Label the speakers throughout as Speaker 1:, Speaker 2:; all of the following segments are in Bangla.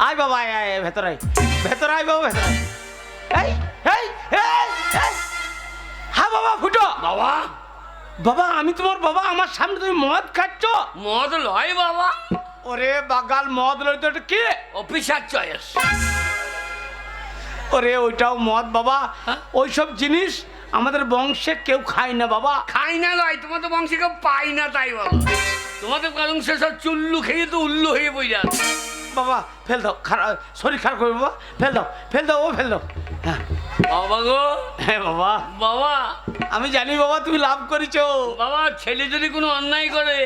Speaker 1: আয় বাবা আয় আয় ভেতর আয় ভেতর আয় বাবা ভেতর আয়। এই এই এই এই হ্যাঁ বাবা ফুটো
Speaker 2: বাবা
Speaker 1: বাবা আমি তোমার বাবা আমার সামনে তুমি মদ খাচ্ছ
Speaker 2: মদ লয় বাবা
Speaker 1: ওরে বাগাল মদ লই তো এটা কি
Speaker 2: অফিসার চয়েস
Speaker 1: ওরে ওইটাও মদ বাবা
Speaker 2: হ্যাঁ?
Speaker 1: ওইসব জিনিস আমাদের বংশে কেউ খায় না বাবা
Speaker 2: খাই না লয় তোমাদের বংশে কেউ পাই না তাই বাবা তোমাদের বংশে সব চুল্লু খেয়ে তো উল্লু হয়ে বই যাচ্ছে
Speaker 1: বাবা ফেল দাও খারাপ শরীর খারাপ করবে বাবা ফেল দাও ও ফেল দাও হ্যাঁ
Speaker 2: বাবা গো
Speaker 1: হ্যাঁ বাবা
Speaker 2: বাবা
Speaker 1: আমি জানি বাবা তুমি লাভ করেছো
Speaker 2: বাবা ছেলে যদি কোনো অন্যায় করে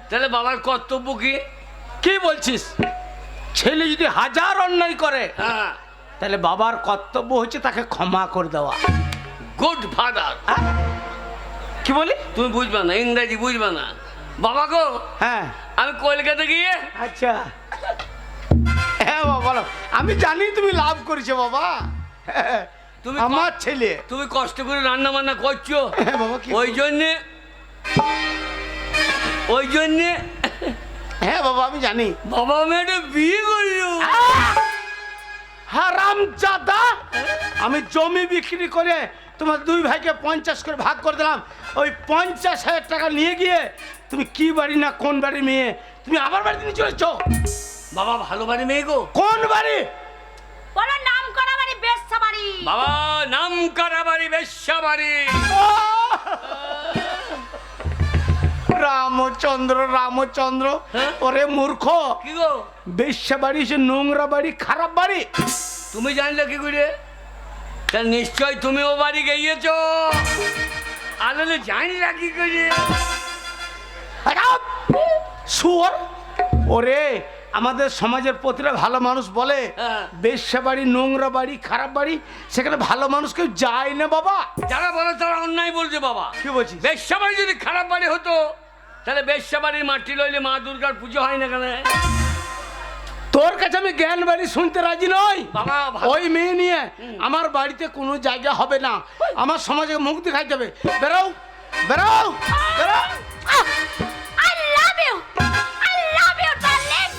Speaker 2: তাহলে বাবার কর্তব্য কি
Speaker 1: কি বলছিস ছেলে যদি হাজার অন্যায় করে
Speaker 2: হ্যাঁ
Speaker 1: তাহলে বাবার কর্তব্য হচ্ছে তাকে ক্ষমা করে দেওয়া
Speaker 2: গুড ফাদার
Speaker 1: হ্যাঁ? কি বলি
Speaker 2: তুমি বুঝবে না ইংরেজি বুঝবে না বাবা গো
Speaker 1: হ্যাঁ
Speaker 2: আমি কলকাতা গিয়ে
Speaker 1: আচ্ছা হ্যাঁ বাবা বলো আমি জানি তুমি লাভ করেছো বাবা হ্যাঁ,
Speaker 2: তুমি
Speaker 1: আমার ছেলে
Speaker 2: তুমি কষ্ট করে রান্না বান্না করছো
Speaker 1: হ্যাঁ বাবা কি
Speaker 2: ওই জন্যে
Speaker 1: হ্যাঁ বাবা আমি জানি
Speaker 2: বাবা আমি একটা বিয়ে করলো
Speaker 1: হারামজাদা আমি জমি বিক্রি করে তোমার দুই ভাইকে 50 করে ভাগ করে দিলাম ওই 50,000 টাকা নিয়ে গিয়ে তুমি কি বাড়ি না কোন বাড়ির মেয়ে তুমি আবার বাড়িতে নিয়ে চলেছো
Speaker 2: বাবা ভালো বাড়ি মেয়ে গো
Speaker 1: কোন বাড়ি
Speaker 3: বলো নাম করা বাড়ি বেশ্যা বাড়ি
Speaker 2: বাবা নাম করা বাড়ি বেশ্যা বাড়ি
Speaker 1: রামচন্দ্র
Speaker 2: হ্যাঁ?
Speaker 1: ওরে মূর্খ
Speaker 2: কি গো
Speaker 1: বেশ্যা বাড়ি সে নোংরা বাড়ি খারাপ বাড়ি
Speaker 2: তুমি জানলে কি করে তা নিশ্চয় তুমি ও বাড়ি গিয়েছো আনলে জানলা কি করে
Speaker 1: শুয়োর ওরে আমাদের সমাজের প্রতিটা ভালো মানুষ বলে
Speaker 2: হ্যাঁ।
Speaker 1: বেশ্যা বাড়ি নোংরা বাড়ি খারাপ বাড়ি সেখানে ভালো মানুষ কেউ যায় না বাবা
Speaker 2: যারা বলে তারা অন্যায় বলছে বাবা
Speaker 1: কি বলছিস
Speaker 2: বেশ্যা বাড়ি যদি খারাপ বাড়ি হতো তাহলে বেশ্যা বাড়ির মাটি লইলে মা দুর্গার পুজো হয় না কেন
Speaker 1: তোর কাছে আমি জ্ঞান বাড়ি শুনতে রাজি নই
Speaker 2: বাবা
Speaker 1: ওই মেয়ে নিয়ে আমার বাড়িতে কোনো জায়গা হবে না আমার সমাজে মুখ দেখাইতে হবে বেরো বেরো বেরো
Speaker 3: আই লাভ ইউ ডার্লিং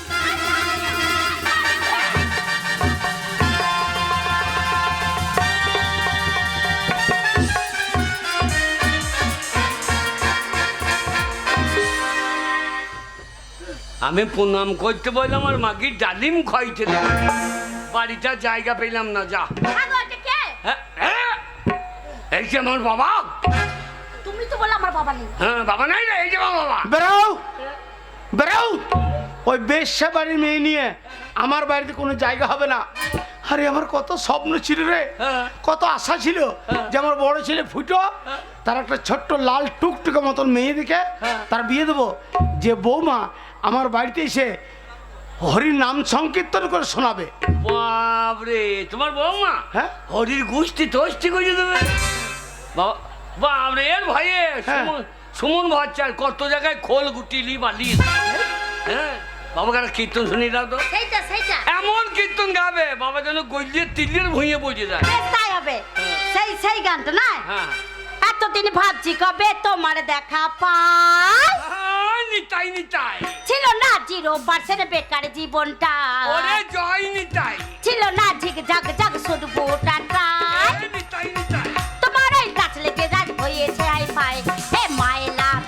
Speaker 2: আমি প্রণাম করতে বললাম আর মাগি ডালিম খাইতে দিল। বাড়িটা জায়গা পেলাম না যা
Speaker 3: আগো এটা কে
Speaker 2: হ্যাঁ, হ্যাঁ। এই যে আমার বাবা
Speaker 3: তুমি তো বলে আমার বাবা নেই
Speaker 2: হ্যাঁ বাবা নাই রে এই যে আমার বাবা
Speaker 1: বেরো বেরো ওই বেশ্যা বাড়ির মেয়ে নিয়ে আমার বাড়িতে কোনো জায়গা হবে না আরে আমার কত স্বপ্ন ছিল রে
Speaker 2: হ্যাঁ।
Speaker 1: কত আশা ছিল যে আমার বড় ছেলে ফুটো তার একটা ছোট্ট লাল টুকটুকে মতন মেয়ে দেখে তার বিয়ে দেবো যে বৌমা আমার বাড়িতে এসে হরির নাম সংকীর্তন করে শোনাবে
Speaker 2: বাপরে তোমার বৌমা
Speaker 1: হ্যাঁ
Speaker 2: হরির গোষ্ঠী তোষ্টি করে দেবে বাবা বাপরে এর ভয়ে
Speaker 1: হ্যাঁ।
Speaker 2: সুমন ভাচ্চার কত জায়গায় খোল গুটিলি বালি হ্যাঁ বাবাকে একটা কীর্তন শুনিয়ে দাও তো
Speaker 3: সেইটা
Speaker 2: এমন কীর্তন গাবে বাবা যেন গলিয়ে তিলের ভুঁইয়ে বসে যায়
Speaker 3: বেশ তাই হবে সেই গানটা না
Speaker 2: হ্যাঁ
Speaker 3: এতদিন ভাবছি কবে তোমার দেখা পাই
Speaker 2: নিতাই নিতাই
Speaker 3: ছিল না 0% বেকার জীবনটা
Speaker 2: ওরে জয় নিতাই
Speaker 3: ছিল না ঝিকঝাক জাগ শুধু টাটাই
Speaker 2: নিতাই নিতাই
Speaker 3: তোমার ওই কাছ লেগে রাজ হয়েছে I pi hey my love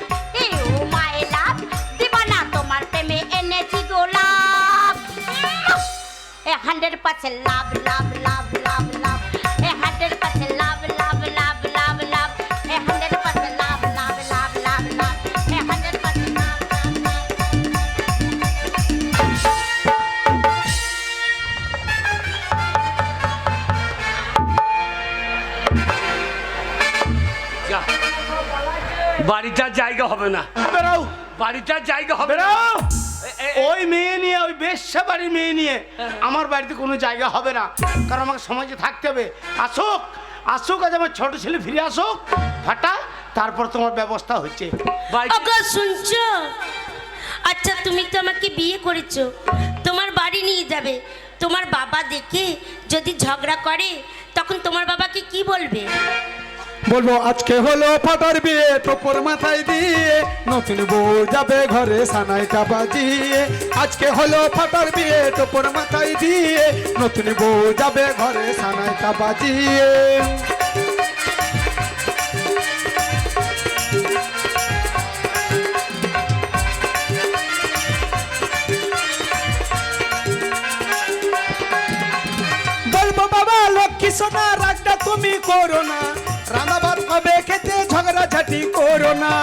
Speaker 3: you my লাভ দিবানা তোমার প্রেমে এনেছি গোলাপ 100% লাভ লাভ লাভ লাভ লাভ 100% লাভ লাভ লাভ লাভ লাভ 100% লাভ লাভ লাভ লাভ লাভ 100% লাভ
Speaker 2: যা বাড়িটার জায়গা হবে না
Speaker 1: বেরো
Speaker 2: বাড়িটার জায়গা হবে না
Speaker 1: বেরো
Speaker 2: এ-
Speaker 1: ওই মেয়ে নিয়ে ওই বেশ্যা বাড়ির মেয়ে নিয়ে আমার বাড়িতে কোনো জায়গা হবে না কারণ আমাকে সমাজে থাকতে হবে আসুক আসুক আজ আমার ছোট ছেলে ফিরে আসুক ফাটা তারপর তোমার ব্যবস্থা হচ্ছে
Speaker 2: বাড়ি-
Speaker 4: ওগো শুনছো আচ্ছা তুমি তো আমাকে বিয়ে করেছো তোমার বাড়ি নিয়ে যাবে তোমার বাবা দেখে যদি ঝগড়া করে তখন তোমার বাবাকে কি বলবে
Speaker 5: বলবো আজকে হলো ফাটার বিয়ে টোপর মাথায় দিয়ে নতুন বউ যাবে ঘরে সানাইটা বাজিয়ে আজকে হলো ফাটার বিয়ে টোপর মাথায় দিয়ে নতুন বউ যাবে ঘরে সানাইটা বাজিয়ে বলবো বাবা লক্ষ্মী সোনা রাগটা তুমি করো না রান্না ভাত খাবে খেতে ঝগড়া ঝাঁটি করো না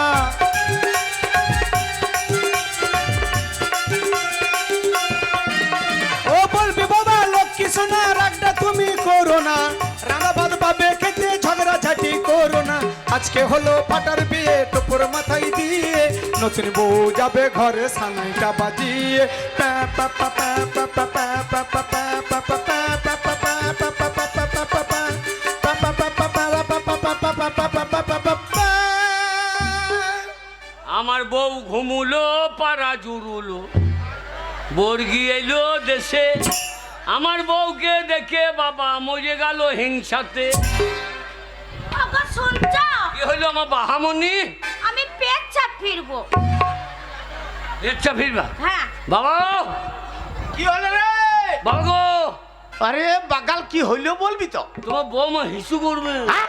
Speaker 5: ও বলবি বাবা লক্ষ্মী সোনা রাগটা তুমি করো না রান্না ভাত পাবে খেতে ঝগড়া ঝাঁটি করো না আজকে হলো ফাটার বিয়ে টোপর মাথায় দিয়ে নতুন বউ যাবে ঘরে সানাইটা বাজিয়ে পা পা পা পা পা পা পা পা পা পা পা পা পা পা
Speaker 2: আমার বউ ঘুমুলো পাড়া জুড়ুলো বর্গি এলো দেশে আমার বউকে দেখে বাবা মরে গেল হিংসাতে
Speaker 3: ওগো শুনছো?
Speaker 2: কি হলো আমার বাহামণি
Speaker 3: আমি পেচ্ছাপ ফিরবো।
Speaker 2: ইচ্ছা ফিরবা
Speaker 3: হ্যাঁ।
Speaker 2: বাবা
Speaker 1: কি হলো রে?
Speaker 2: বাবা গো
Speaker 1: আরে বাগাল কি হইলো বলবি তো?
Speaker 2: তোমার বৌমা হিসু করবে
Speaker 1: হ্যাঁ?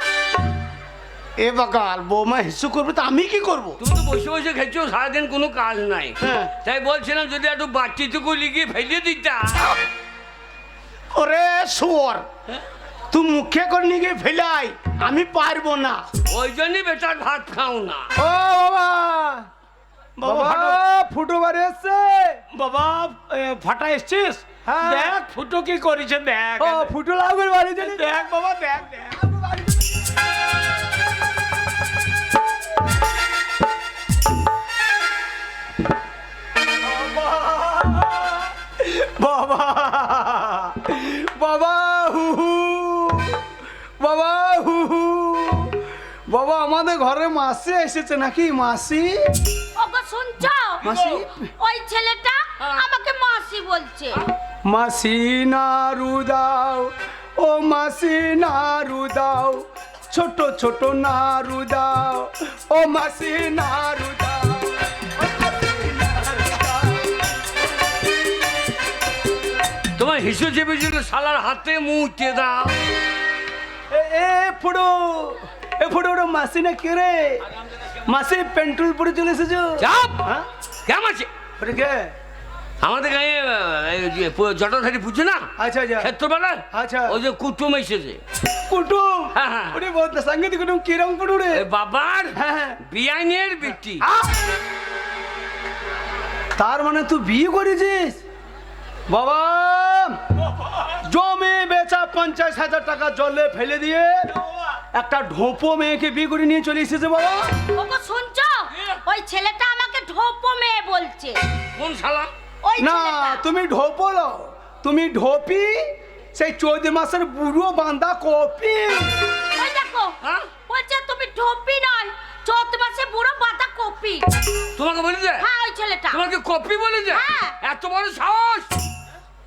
Speaker 1: এ বাগাল বৌমা হিসু করবে তো আমি কি করব?
Speaker 2: তুমি তো বসে বসে খেয়েছো সারাদিন কোনো কাজ নাই
Speaker 1: হ্যাঁ।
Speaker 2: তাই বলছিলাম যদি একটু বাচ্চিটুকু লিখে ফেলে দিতা
Speaker 1: ওরে শুয়োর, তুই মুখে করে নিয়ে গিয়ে ফেলাই, আমি পারবো না।
Speaker 2: ওই জন্যই বেটার ভাত খাও না।
Speaker 5: ও বাবা
Speaker 1: বাবা
Speaker 5: বাবা ফুটো বাড়ি এসছে
Speaker 1: বাবা ফাটা এসছিস?
Speaker 5: হ্যাঁ।
Speaker 1: দেখ ফুটো কি করেছে দেখ।
Speaker 5: ও ফুটো লাগবে বাড়ি জানি
Speaker 1: দেখ বাবা দেখ দেখ। বাবা বাবা হু হু বাবা হু হু বাবা আমাদের ঘরে মাসি এসেছে নাকি? মাসি
Speaker 3: ওগো শুনছো?
Speaker 1: মাসি?
Speaker 3: ওই ছেলেটা আমাকে মাসি বলছে।
Speaker 1: মাসি নাড়ু দাও, ও মাসি নাড়ু দাও, ছোট ছোট নাড়ু দাও, ও মাসি নাড়ু দাও, ও মাসি নাড়ু দাও।
Speaker 2: তোমার হিসু চেপে ছিল শালার হাতে মুখতে দাও।
Speaker 1: এ ফুটো, এ ফুটো ওটা মাসি না কে রে? মাসি পেন্টুল পরে চলে এসেছো?
Speaker 2: চাপ
Speaker 1: হ্যাঁ?
Speaker 2: কেমন আছে
Speaker 1: ওটা কে?
Speaker 2: আমাদের গায়ে জটাধারী পুজো না
Speaker 1: আচ্ছা আচ্ছা
Speaker 2: ক্ষেত্রবেলা
Speaker 1: আচ্ছা।
Speaker 2: ওই যে কুটুম এসেছে।
Speaker 1: কুটুম?
Speaker 2: হ্যাঁ, হ্যাঁ।
Speaker 1: ওরে বহুত সাংগীতিক কুটুম, কিরম কুটুম রে?
Speaker 2: এ বাবার
Speaker 1: হ্যাঁ, হ্যাঁ।
Speaker 2: বিয়াইনের বিটি।
Speaker 1: তার মানে তুই বিয়ে করেছিস? বাবা জমি বেচা 50,000 টাকা জলে ফেলে দিয়ে একটা ঢোপো মেয়েকে বিয়ে করে নিয়ে চলে এসেছে বাবা।
Speaker 3: ওগো শুনছো? ওই ছেলেটা আমাকে ঢোপো মেয়ে বলছে।
Speaker 2: কোন শালা?
Speaker 3: ওই
Speaker 1: না
Speaker 3: ছেলেটা।
Speaker 1: তুমি ঢোপো লো, তুমি ঢোপি, সেই 14 মাসের বুড়ো বাঁধা কপি।
Speaker 3: ওই দেখো
Speaker 2: হ্যাঁ?
Speaker 3: বলছে তুমি ঢোপি নয়, 14 মাসে বুড়ো বাঁধা কপি।
Speaker 2: তোমাকে বলেছে?
Speaker 3: হ্যাঁ ওই ছেলেটা।
Speaker 2: তোমাকে কপি বলেছে?
Speaker 3: হ্যাঁ।
Speaker 2: এত বড় সাহস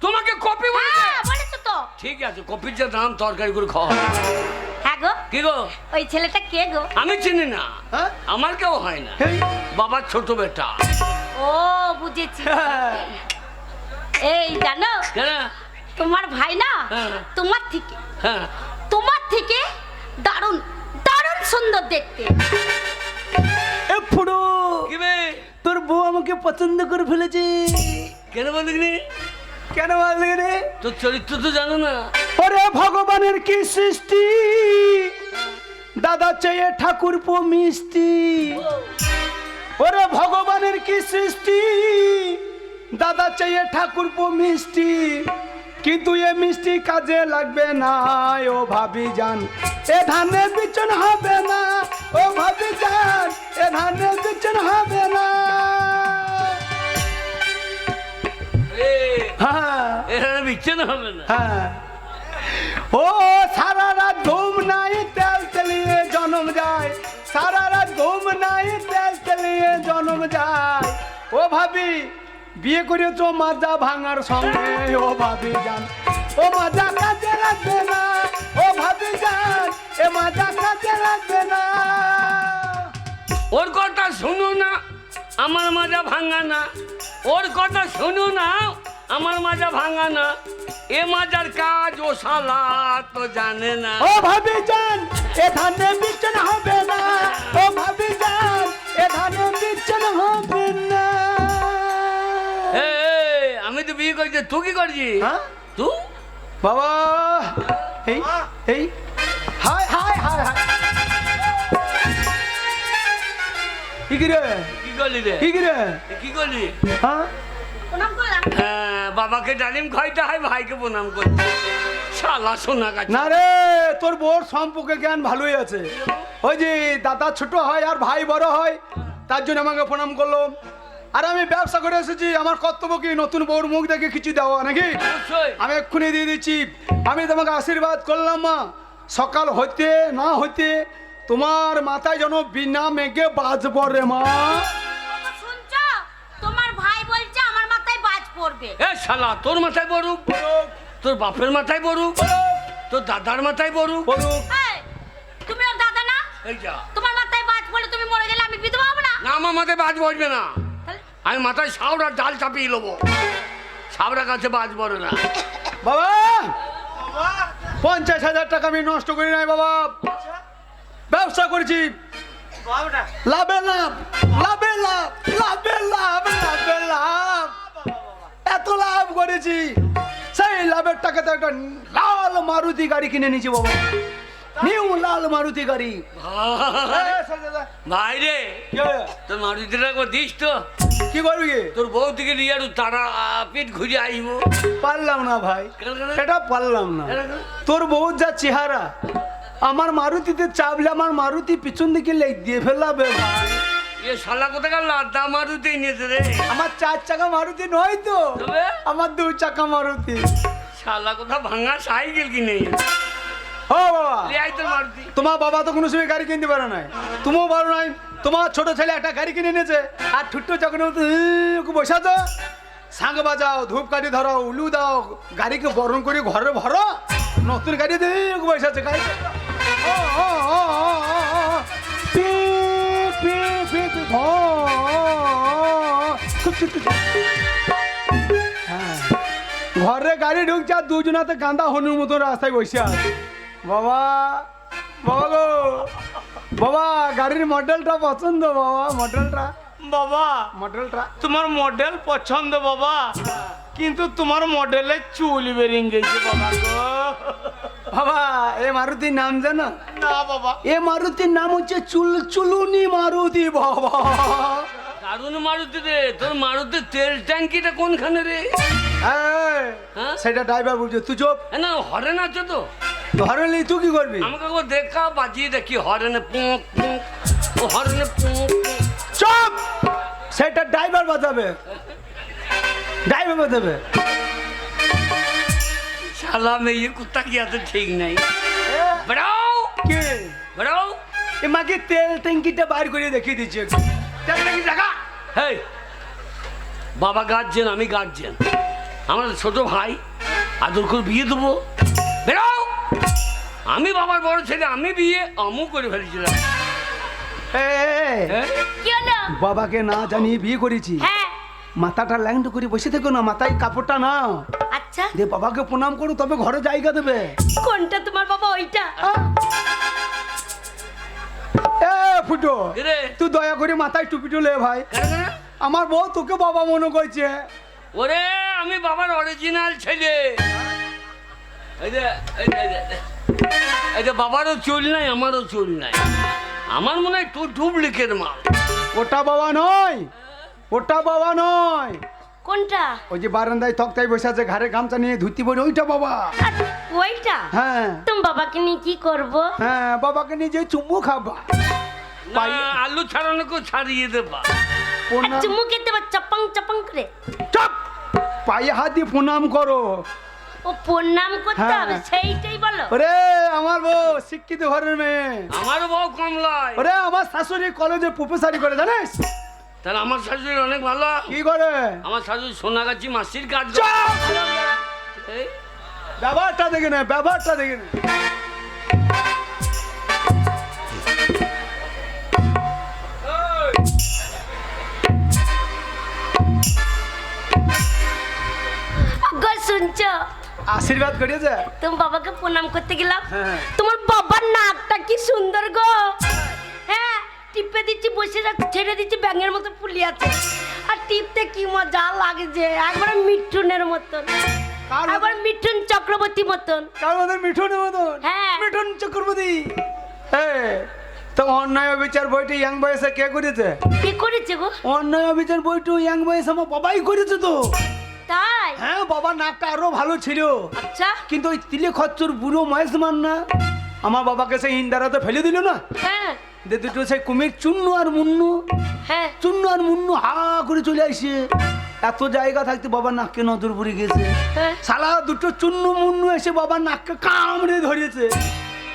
Speaker 2: তোমাকে কপি বলেছে?
Speaker 3: হ্যাঁ বলেছে তো।
Speaker 2: ঠিক আছে, কপির যে দাম তরকারি করে খাওয়া।
Speaker 3: হ্যাঁ গো,
Speaker 2: কি গো?
Speaker 3: ওই ছেলেটা কে গো?
Speaker 2: আমি চিনি না,
Speaker 1: হ্যাঁ?
Speaker 2: আমার কেউ হয় না,
Speaker 1: হেই।
Speaker 2: বাবার ছোট বেটা।
Speaker 3: ও বুঝেছি। এই জানো
Speaker 2: কেন?
Speaker 3: তোমার ভাই না
Speaker 2: হ্যাঁ।
Speaker 3: তোমার
Speaker 2: হ্যাঁ
Speaker 3: থেকে দারুণ দারুণ সুন্দর দেখতে।
Speaker 1: এ ফুটো,
Speaker 2: কি বে?
Speaker 1: তোর বউ আমাকে পছন্দ করে ফেলেছে।
Speaker 2: কেন বলিনি?
Speaker 1: কেন বললি রে?
Speaker 2: তোর চরিত্র তো জানো না।
Speaker 1: ওরে ভগবানের কি সৃষ্টি, দাদা চেয়ে ঠাকুর পো মিষ্টি। ওরে ভগবানের কি সৃষ্টি, দাদা চেয়ে ঠাকুর পো মিষ্টি, কিন্তু এ মিষ্টি কাজে লাগবে না। ও ভাবি যান এ ধানের বিচন হবে না, ও ভাবি যান এ ধানের বিচন হবে না। হ্যাঁ
Speaker 2: এখানে বিচ্ছেদ হবে না।
Speaker 1: হ্যাঁ। ও সারা রাত ঘুম নাই তেল তেলিয়ে জন্ম যায়, সারা রাত ঘুম নাই তেল তেলিয়ে জন্ম যায়। ও ভাবি বিয়ে করেছো মাজা ভাঙার সঙ্গে, ও ভাবি যান ও মাজা কাজে লাগবে না, ও ভাবি যান এ এ মাজা কাজে লাগবে না।
Speaker 2: ওর কথা শুনো না, আমার মাজা ভাঙা না। ওর কথা শুনো না, আমার মাজা ভাঙা না। এ মাজার কাজ ও শালা তো জানে না।
Speaker 1: ও ভাবি যান এ ধানে বিচন হবে না, ও ভাবি যান এ ধানে বিচন হবে না।
Speaker 2: এই, আমি তো বিয়ে করছি, তুই কি করছিস?
Speaker 1: হ্যাঁ?
Speaker 2: তুই
Speaker 1: বাবা এই এই হাই হাই হাই হাই কি রে
Speaker 2: কি করলি রে?
Speaker 1: কি রে
Speaker 2: কি করলি?
Speaker 1: হ্যাঁ
Speaker 3: প্রণাম করলাম।
Speaker 2: হ্যাঁ, বাবাকে ডালিম খাইতে হয়, ভাইকে প্রণাম করতে। শালা সোনা গাছ।
Speaker 1: না রে, তোর বোর সম্পর্কে জ্ঞান ভালোই আছে। ওই যে দাদা ছোট হয় আর ভাই বড় হয়, তার জন্য আমাকে প্রণাম করলো। আর আমি ব্যবসা করে এসেছি, আমার কর্তব্য কি নতুন বউর মুখ দেখে কিছু দেওয়া নাকি?
Speaker 2: অবশ্যই।
Speaker 1: আমি এক্ষুনি দিয়ে দিচ্ছি। আমি তোমাকে আশীর্বাদ করলাম মা, সকাল হইতে না হইতে তোমার মাথায় যেন বিনা মেঘে বাজব রে মা।
Speaker 3: বাবা শুনছো? তোমার ভাই বলছে আমার মাথায় বাজ পড়বে।
Speaker 2: এ শালা, তোর মাথায় বড়ুক, তোর বাপের মাথায় বড়ুক, তোর দাদার মাথায় বড়ুক।
Speaker 1: বলুক
Speaker 3: এই, তুমি ওর দাদা না?
Speaker 2: এই যা।
Speaker 3: তোমার মাথায় বাজ পড়লে তুমি মরে গেলে আমি বিধবা হব না?
Speaker 2: না, আমার মাথায় বাজ বসবে না।
Speaker 3: তাহলে
Speaker 2: আমি মাথায় সাউরার ডাল চাপিয়ে নেবো। সাউরা কাছে বাজ পড়ে না।
Speaker 1: বাবা 50,000 টাকা আমি নষ্ট করি নাই বাবা, ব্যবসা করেছি। লাভে লাভ, লাভে লাভ, লাভে লাভ, লাভে লাভ, এত লাভ করেছি। সেই লাভের টাকাতে একটা লাল মারুতি গাড়ি কিনে নিয়েছি বাবা, নিউ লাল মারুতি গাড়ি।
Speaker 2: ভাই রে, তোর মারুতিটা দিস তো।
Speaker 1: কি করবি কি?
Speaker 2: তোর বউ থেকে নিয়ে আর তারা পিঠ ঘুরে আসব।
Speaker 1: পারলাম না ভাই,
Speaker 2: কেন?
Speaker 1: এটা পারলাম না। তোর বউ যা চেহারা, আমার মারুতিতে চাপলে আমার মারুতি পিছন দিকে লেগ দিয়ে ফেলাবে ভাই।
Speaker 2: এ শালা কোথাকার লাদা মারুতি নিয়েছে রে?
Speaker 1: আমার 4 চাকা মারুতি নয় তো,
Speaker 2: তবে?
Speaker 1: আমার 2 চাকা মারুতি।
Speaker 2: শালা কোথা ভাঙা সাইকেল কিনে
Speaker 1: ও বাবা,
Speaker 2: আই তোর মারুতি।
Speaker 1: তোমার বাবা তো কোনো সময় গাড়ি কিনতে পারো নাই, তুমিও পারো নাই। তোমার ছোট ছেলে একটা গাড়ি কিনে এনেছে, আর ঠুট্টো যখন বসাচ্ছ, সাঙ্গ বাজাও, ধূপকাঠি ধরো, উলু দাও, গাড়িকে বরণ করে ঘরে ভরো, নতুন গাড়ি দিয়ে বসাচ্ছে গাড়ি। ও, ও, ও, ও, ও, ও, পি, পি, পি, পি, ভ, হ্যাঁ, ঘরে গাড়ি ঢুকছে আর দুজনাতে গাঁদা হনুর মতো রাস্তায় বসে আছে। বাবা, বাবা গো, বাবা গাড়ির মডেলটা পছন্দ বাবা, মডেলটা
Speaker 6: বাবা
Speaker 1: মডেলটা
Speaker 6: তোমার মডেল পছন্দ বাবা, কিন্তু তোমার মডেলে চুল বেরিয়ে গেছে বাবা গো।
Speaker 1: বাবা এ মারুতির নাম জানো?
Speaker 6: না বাবা,
Speaker 1: এ মারুতির নাম হচ্ছে চুলচুলুনি মারুতি বাবা।
Speaker 2: দারুণ মারুতি রে। তোর মারুতির তেল ট্যাঙ্কিটা কোনখানে রে?
Speaker 1: এই,
Speaker 2: হ্যাঁ?
Speaker 1: সেটা ড্রাইভার বলছে, তুই চুপ।
Speaker 2: না, হরেন আছে তো।
Speaker 1: ধরে নি, তুই কি করবি?
Speaker 2: আমাকে একবার দেখা, বাজিয়ে দেখি হরেনে পুঁক পুঁক, ও হরেনে পুঁক পুঁক।
Speaker 1: চুপ, সেটা ড্রাইভার বাজাবে, ড্রাইভার বাজাবে।
Speaker 2: শালা মেয়ে কুত্তা কি আছে ঠিক নাই। বেড়াও
Speaker 1: কে
Speaker 2: বেড়াও।
Speaker 1: এ মাকে তেল ট্যাঙ্কিটা বাইর করে দেখিয়ে দিচ্ছে। তেল ট্যাঙ্কি দেখা।
Speaker 2: হেই, বাবা গার্জেন, আমি গার্জেন, আমার ছোট ভাই, আদর করে বিয়ে দেবো। বেড়াও। আমি বাবার বড় ছেলে, আমি বিয়ে আমু করে ফেলেছিলাম। হ্যাঁ?
Speaker 3: কি হলো?
Speaker 1: বাবাকে না জানিয়ে বিয়ে করেছি,
Speaker 3: হ্যাঁ,
Speaker 1: মাথাটা ল্যাংটো করে বসে থেকো না, মাথায় কাপড়টা নাও,
Speaker 3: আচ্ছা
Speaker 1: দিয়ে বাবাকে প্রণাম করো, তবে ঘরে জায়গা দেবে।
Speaker 3: কোনটা তোমার বাবা? ওইটা।
Speaker 1: এ ফুটো,
Speaker 2: কি রে?
Speaker 1: তুই দয়া করে মাথায় টুপি টুলে ভাই,
Speaker 2: কেন কেন?
Speaker 1: আমার বউ তোকে বাবা মনে করছে।
Speaker 2: ওরে, আমি বাবার অরিজিনাল ছেলে। এই যে, এই যে, এই যে, এই যে বাবারও চুল নাই, আমারও চুল নাই। আমার মনে হয় তোর ডুপ্লিকেট মাল।
Speaker 1: ওটা বাবা নয়, ওটা বাবা নয়,
Speaker 3: কোনটা?
Speaker 1: ওই যে বারান্দায় তক্তায় বসে আছে, ঘাড়ে গামছা নিয়ে ধুতি পরে, ওইটা বাবা।
Speaker 3: আর ওইটা?
Speaker 1: হ্যাঁ
Speaker 3: তুমি বাবাকে নিয়ে কি করবো?
Speaker 1: হ্যাঁ, বাবাকে নিয়ে যে চুম্বু খাবা,
Speaker 2: না, আলু ছাড়ানোকে ছাড়িয়ে দেবা।
Speaker 1: প্রণাম,
Speaker 3: চুমু খেতে বা চাপাং চাপাং করে?
Speaker 1: চুপ, পায়ে হাত দিয়ে প্রণাম করো।
Speaker 3: ও প্রণাম করতে
Speaker 1: হ্যাঁ।
Speaker 3: হবে, সেইটাই বলো।
Speaker 1: ওরে আমার বউ শিক্ষিত ঘরের মেয়ে,
Speaker 2: আমারও বউ কমলায়।
Speaker 1: ওরে আমার শাশুড়ি কলেজে প্রফেসরি করে, জানিস?
Speaker 2: তাহলে আমার শাশুড়ি অনেক ভালো।
Speaker 1: কি করে?
Speaker 2: আমার শাশুড়ি সোনাগাছি মাসির কাজ করে।
Speaker 1: চুপ!
Speaker 2: এই,
Speaker 1: ব্যবহারটা দেখে নে, ব্যবহারটা দেখে নে।
Speaker 4: শুনছো?
Speaker 5: আশীর্বাদ করিয়েছে।
Speaker 4: তোমার বাবাকে প্রণাম করতে গেলাম,
Speaker 5: হ্যাঁ।
Speaker 4: তোমার বাবার নাকটা কি সুন্দর গো। হ্যাঁ, টিপে দিচ্ছি, বসে যাচ্ছে, ছেড়ে দিচ্ছি, ব্যাঙের মতো ফুলি আছে। আর টিপতে কি মজা লাগছে, একবার মিঠুনের মতন,
Speaker 5: কার মতন?
Speaker 4: একবার মিঠুন চক্রবর্তী মতন।
Speaker 5: কার মতন? মিঠুনের মতন?
Speaker 4: হ্যাঁ।
Speaker 5: মিঠুন চক্রবর্তী। তো অন্যায় অবিচার বইটি ইয়াং বয়সে কে করেছে?
Speaker 4: কি করেছে গো?
Speaker 5: অন্যায় অবিচার বইটু ইয়াং বয়সে আমার বাবাই করেছে তো।
Speaker 4: তাই?
Speaker 5: হ্যাঁ, বাবার নাকটা আরো ভালো ছিল,
Speaker 4: আচ্ছা।
Speaker 5: কিন্তু ওই তিলে খচ্চর বুড়ো মহেশ মান না আমার বাবাকে সেই ইন্দারাতে ফেলে দিল না।
Speaker 4: হ্যাঁ
Speaker 5: দে দুটো সেই কুমির চুন্নু আর মুন্নু,
Speaker 4: হ্যাঁ।
Speaker 5: চুন্নু আর মুন্নু হা করে চলে আসে। এত জায়গা থাকতে বাবার নাককে নজর পড়ে গেছে।
Speaker 4: হ্যাঁ।
Speaker 5: শালা দুটো চুন্নু মুন্নু এসে বাবার নাককে কামড়ে ধরেছে।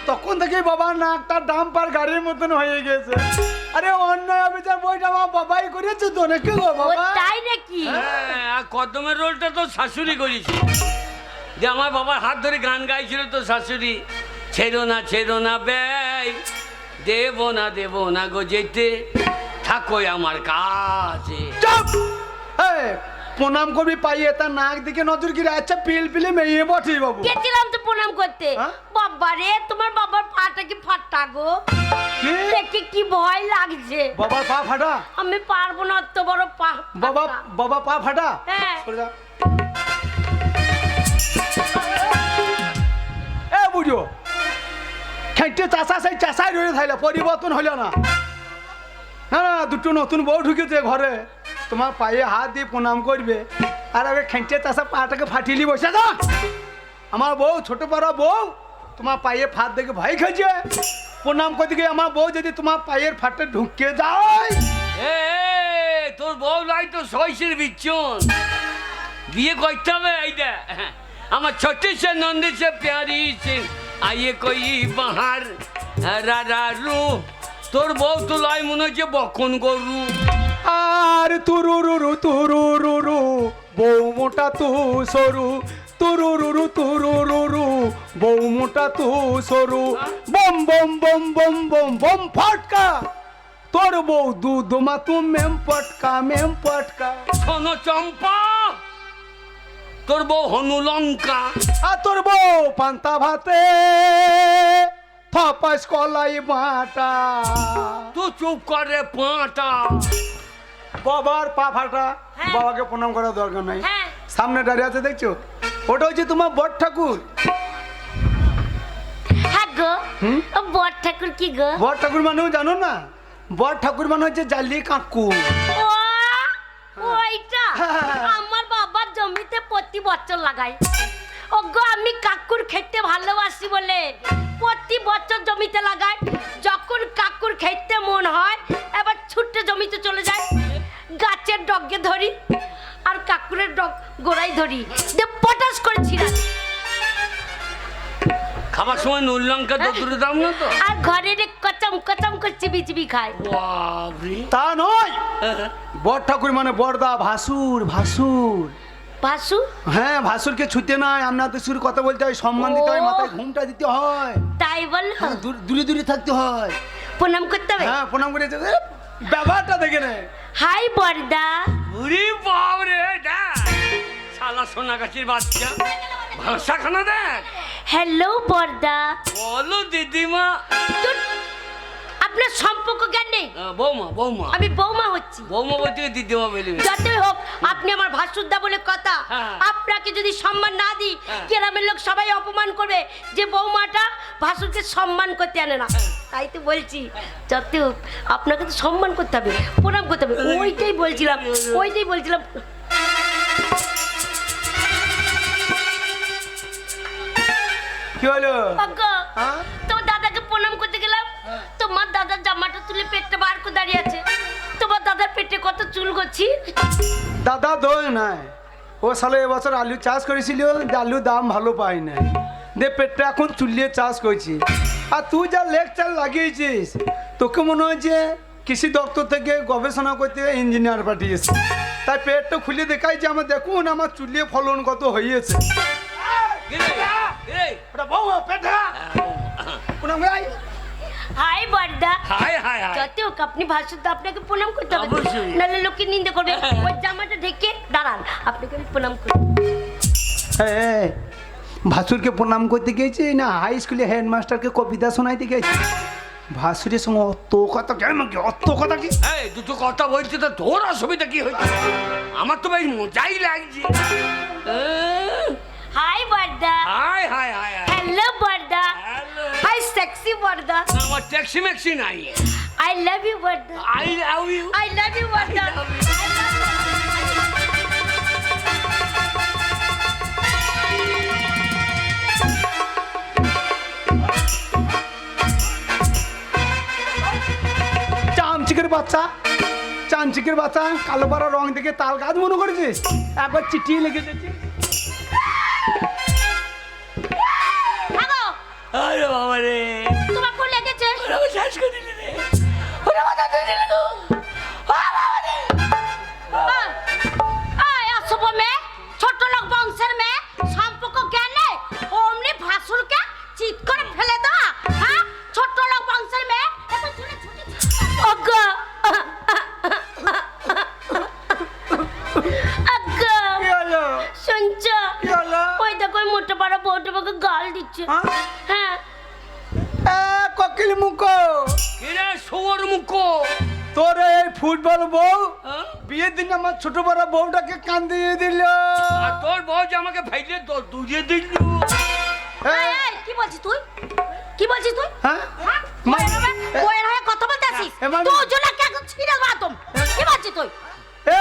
Speaker 5: তখন থেকে বাবার নাকটা ডাম্পার গাড়ির মতন হয়ে গেছে। আরে অন্যায় অবিচার বইটা আমার বাবাই করেছে তো নাকি গো
Speaker 4: ও
Speaker 5: বাবা?
Speaker 4: তাই নাকি?
Speaker 2: হ্যাঁ, আর কদমের রোলটা তো শাশুড়ি করেছে। যে আমার বাবার হাত ধরে গান গাইছিল তো শাশুড়ি, ছেড়ো না ব্যয়, দেব না গো যেতে, থাকো আমার কাছে।
Speaker 5: চুপ! এই, প্রণাম করবি পাইয়ে তার নাক দিকে নজর গিরে। আচ্ছা, পিল পিলে মেয়ে বটে বাবু।
Speaker 4: গেছিলাম তো প্রণাম করতে।
Speaker 5: হ্যাঁ?
Speaker 4: বাবা রে, তোমার বাবার পাটা কি ফাটা গো?
Speaker 5: কি?
Speaker 4: দেখে কি ভয় লাগছে।
Speaker 5: বাবার পা ফাটা?
Speaker 4: আমি পারবো না, অত বড় পা।
Speaker 5: বাবা বাবা পা ফাটা?
Speaker 4: হ্যাঁ।
Speaker 5: সরে যা। এ বুঝো, খেটে চাষা সেই চাষাই রয়ে থাইলে পরিবর্তন হইল না। না না, দুটো নতুন বউ ঢুকেছে ঘরে, তোমার পায়ে হাত দিয়ে প্রণাম করবে, আর আগে খেঁটে চাষা পাটাকে ফাটিলি বসে যা। আমার বউ ছোট বড় বউ তোমার পায়ে ফাট দেখে ভয় খেয়েছে। প্রণাম করতে গিয়ে আমার বউ যদি তোমার পায়ের ফাটে ঢুকে যায়।
Speaker 2: এ, তোর বউ লাই তো শৈশীর বিচ্ছন, বিয়ে করতে হবে। এইটা আমার ছোট্ট সে নন্দী সে প্যারি সে আইয়ে কই বাহার রারা রু। তোর বউ তো লাই মনে হচ্ছে বকন গরু।
Speaker 5: আর তুরুরু বউ মোটা তু সরু, তুরুরু বউ মোটা তু সরু, বম বম বম বম বম বম ফটকা। তোর বউ দুধ মা তু মেম পটকা।
Speaker 2: শোনো চম্পা, তোর বউ হনু লঙ্কা।
Speaker 5: আর তোর বউ পান্তা ভাতে থপাস কলাই বাটা।
Speaker 2: তুই চুপ করে পাঁটা।
Speaker 5: বাবার পা ফাটা,
Speaker 4: হ্যাঁ।
Speaker 5: বাবাকে প্রণাম করার দরকার নাই।
Speaker 4: হ্যাঁ।
Speaker 5: সামনে দাঁড়িয়ে আছে দেখছো, ওটা হচ্ছে তোমার বট ঠাকুর।
Speaker 4: হ্যাঁ গো, ও বড় ঠাকুর কি গো?
Speaker 5: বট ঠাকুর মানেও জানো না? বট ঠাকুর মানে হচ্ছে জালি কাকু।
Speaker 4: ও, ওইটা আমার বাবার জমিতে প্রতি বছর লাগাই। ও গো, আমি কাকুর খেতে ভালোবাসি বলে প্রতি বছর জমিতে লাগাই। যখন কাকুর খেতে মন হয়, এবার ছুটে জমিতে চলে যায়, গাছের ডগে ধরি আর কাকুরের ডগ গোড়াই ধরি, দিয়ে পটাশ করে ছিঁড়া।
Speaker 2: খাবার সময় নুন লঙ্কা তো দূরে দাম না তো।
Speaker 4: আর ঘরে রে কচম কচম করে চিবি চিবি খায়।
Speaker 2: বাবরে।
Speaker 5: তা নয়, বট ঠাকুর মানে বড়দা ভাসুর।
Speaker 4: ভাসু?
Speaker 5: হ্যাঁ, ভাসুরকে ছুতে নাই, আপনাদের সুর কথা বলতে হয়, সম্মান দিতে হয়,
Speaker 4: ও।
Speaker 5: মাথায় ঘুমটা দিতে হয়,
Speaker 4: তাই বল?
Speaker 5: দূরে দূরে থাকতে হয়।
Speaker 4: প্রণাম করতে হবে।
Speaker 5: হ্যাঁ, প্রণাম করে ব্যাপারটা দেখে নে।
Speaker 4: হাই বর্দা।
Speaker 2: উরি বাবরে, দেখ শালা সোনা গাছির বাচ্চা, ভাষা খানা দেখ।
Speaker 4: হ্যালো বর্দা।
Speaker 2: বলো দিদিমা।
Speaker 4: ধুর, আপনার সম্পর্ক জ্ঞান নেই।
Speaker 2: বৌমা
Speaker 4: আমি বৌমা হচ্ছি।
Speaker 2: বৌমা বলতে দিদিমা বলি।
Speaker 4: যতই হোক, আপনি আমার ভাসুরদা বলে কথা।
Speaker 2: হ্যাঁ।
Speaker 4: আপনাকে যদি সম্মান না দিই,
Speaker 2: হ্যাঁ।
Speaker 4: গ্রামের লোক সবাই অপমান করবে যে বৌমাটা ভাসুরকে সম্মান করতে আনে না। তাই তো বলছি, যতই হোক আপনাকে তো সম্মান করতে হবে, প্রণাম করতে হবে। ওইটাই বলছিলাম।
Speaker 5: কি হলো?
Speaker 4: অগ্গো,
Speaker 5: হ্যাঁ?
Speaker 4: তোমার দাদাকে প্রণাম করতে গেলাম, তোমার দাদার জামাটা তুলে পেটটা বার করে দাঁড়িয়ে আছে। তোমার দাদার পেটে কত চুল করছি।
Speaker 5: দাদা দোষ নাই, ও সালে এবছর আলু চাষ করেছিল, আলু দাম ভালো পাই না, দে পেটটা এখন চুলিয়ে চাষ করছি। আর তুই যা লেকচার লাগিয়েছিস, তোকে মনে হচ্ছে কৃষি দপ্তর থেকে গবেষণা করতে ইঞ্জিনিয়ার পাঠিয়েছে, তাই পেটটা খুলে দেখাই যে আমার দেখুন আমার চুলিয়ে ফলন কত হয়েছে। ওটা বৌমা, পেটে প্রণাম গাই।
Speaker 4: হাই বর্দা।
Speaker 2: Hi hi high.
Speaker 4: যত হোক আপনি ভাসুরদা, আপনাকে প্রণাম করতে হবে,
Speaker 2: অবশ্যই।
Speaker 4: নাহলে লোকে নিন্দে করবে। ওই জামাটা ঢেকে দাঁড়ান, আপনাকে আমি প্রণাম করি।
Speaker 5: এই, ভাসুরকে প্রণাম করতে গিয়েছি না হাই স্কুলে হেডমাস্টারকে কবিতা শোনাইতে গিয়েছি? ভাসুরের সঙ্গে অত কথা কেন কি, অত কথা কি?
Speaker 2: এই দুটো কথা বলছি তো তোর অসুবিধা কি হয়েছে? আমার তো বেশ মজাই লাগছে।
Speaker 4: হাই বর্দা।
Speaker 2: Hi hi hi hi.
Speaker 4: Hello বর্দা।
Speaker 2: হ্যালো।
Speaker 4: হাই সেক্সি বর্দা।
Speaker 2: আমার ট্যাক্সি ম্যাক্সি নাই।
Speaker 4: আই লাভ ইউ বর্দা।
Speaker 2: I love you.
Speaker 4: I love you বর্দা।
Speaker 5: চামচিকের বাচ্চা, চামচিকের বাচ্চা, কালো পাড়া রং দেখে তাল গাছ মনে করেছিস? একবার চিঠিয়ে লেগে যাচ্ছি।
Speaker 4: আগো,
Speaker 2: আরে বাবা রে,
Speaker 4: তোমার কোন লেগেছে?
Speaker 2: ওরা শেষ করে দিলে রে। ওরা মাথা ধরে দিলে গো।
Speaker 4: আয় আসব মেয়ে, ছোট লোক বংশের মেয়ে, সম্পর্ক জ্ঞান নেই, অমনি ভাসুরকে চিৎ করে ফেলে দাও। হ্যাঁ, ছোট লোক বংশের মেয়ে, এত দূরে ছুটে ওগো আজ্ঞা
Speaker 5: কি হলো?
Speaker 4: শুনছ?
Speaker 5: কি হলো?
Speaker 4: ওই দেখো ওই মোটা বড় বউটা আমাকে গাল দিচ্ছে। হ্যাঁ,
Speaker 5: কোকিল মুখো,
Speaker 2: কিরে শুয়োর মুখ।
Speaker 5: তোর এই ফুটবল বউ
Speaker 2: হ্যাঁ?
Speaker 5: বিয়ের দিন আমার ছোট বড় বউটাকে কান্দিয়ে দিল।
Speaker 2: আর তোর বউ যে আমাকে ভাইলে দুজে দিল।
Speaker 4: এই, এই, কি বলছিস তুই? কি বলছিস তুই?
Speaker 5: হ্যাঁ?
Speaker 4: হ্যাঁ?
Speaker 5: মা-
Speaker 4: বউয়ের হয়ে কথা বলতে আসিস?
Speaker 5: এ মানে-
Speaker 4: তুই জোনাকে একদম ছিঁড়ে মারতাম। কি বলছিস তুই?
Speaker 5: এ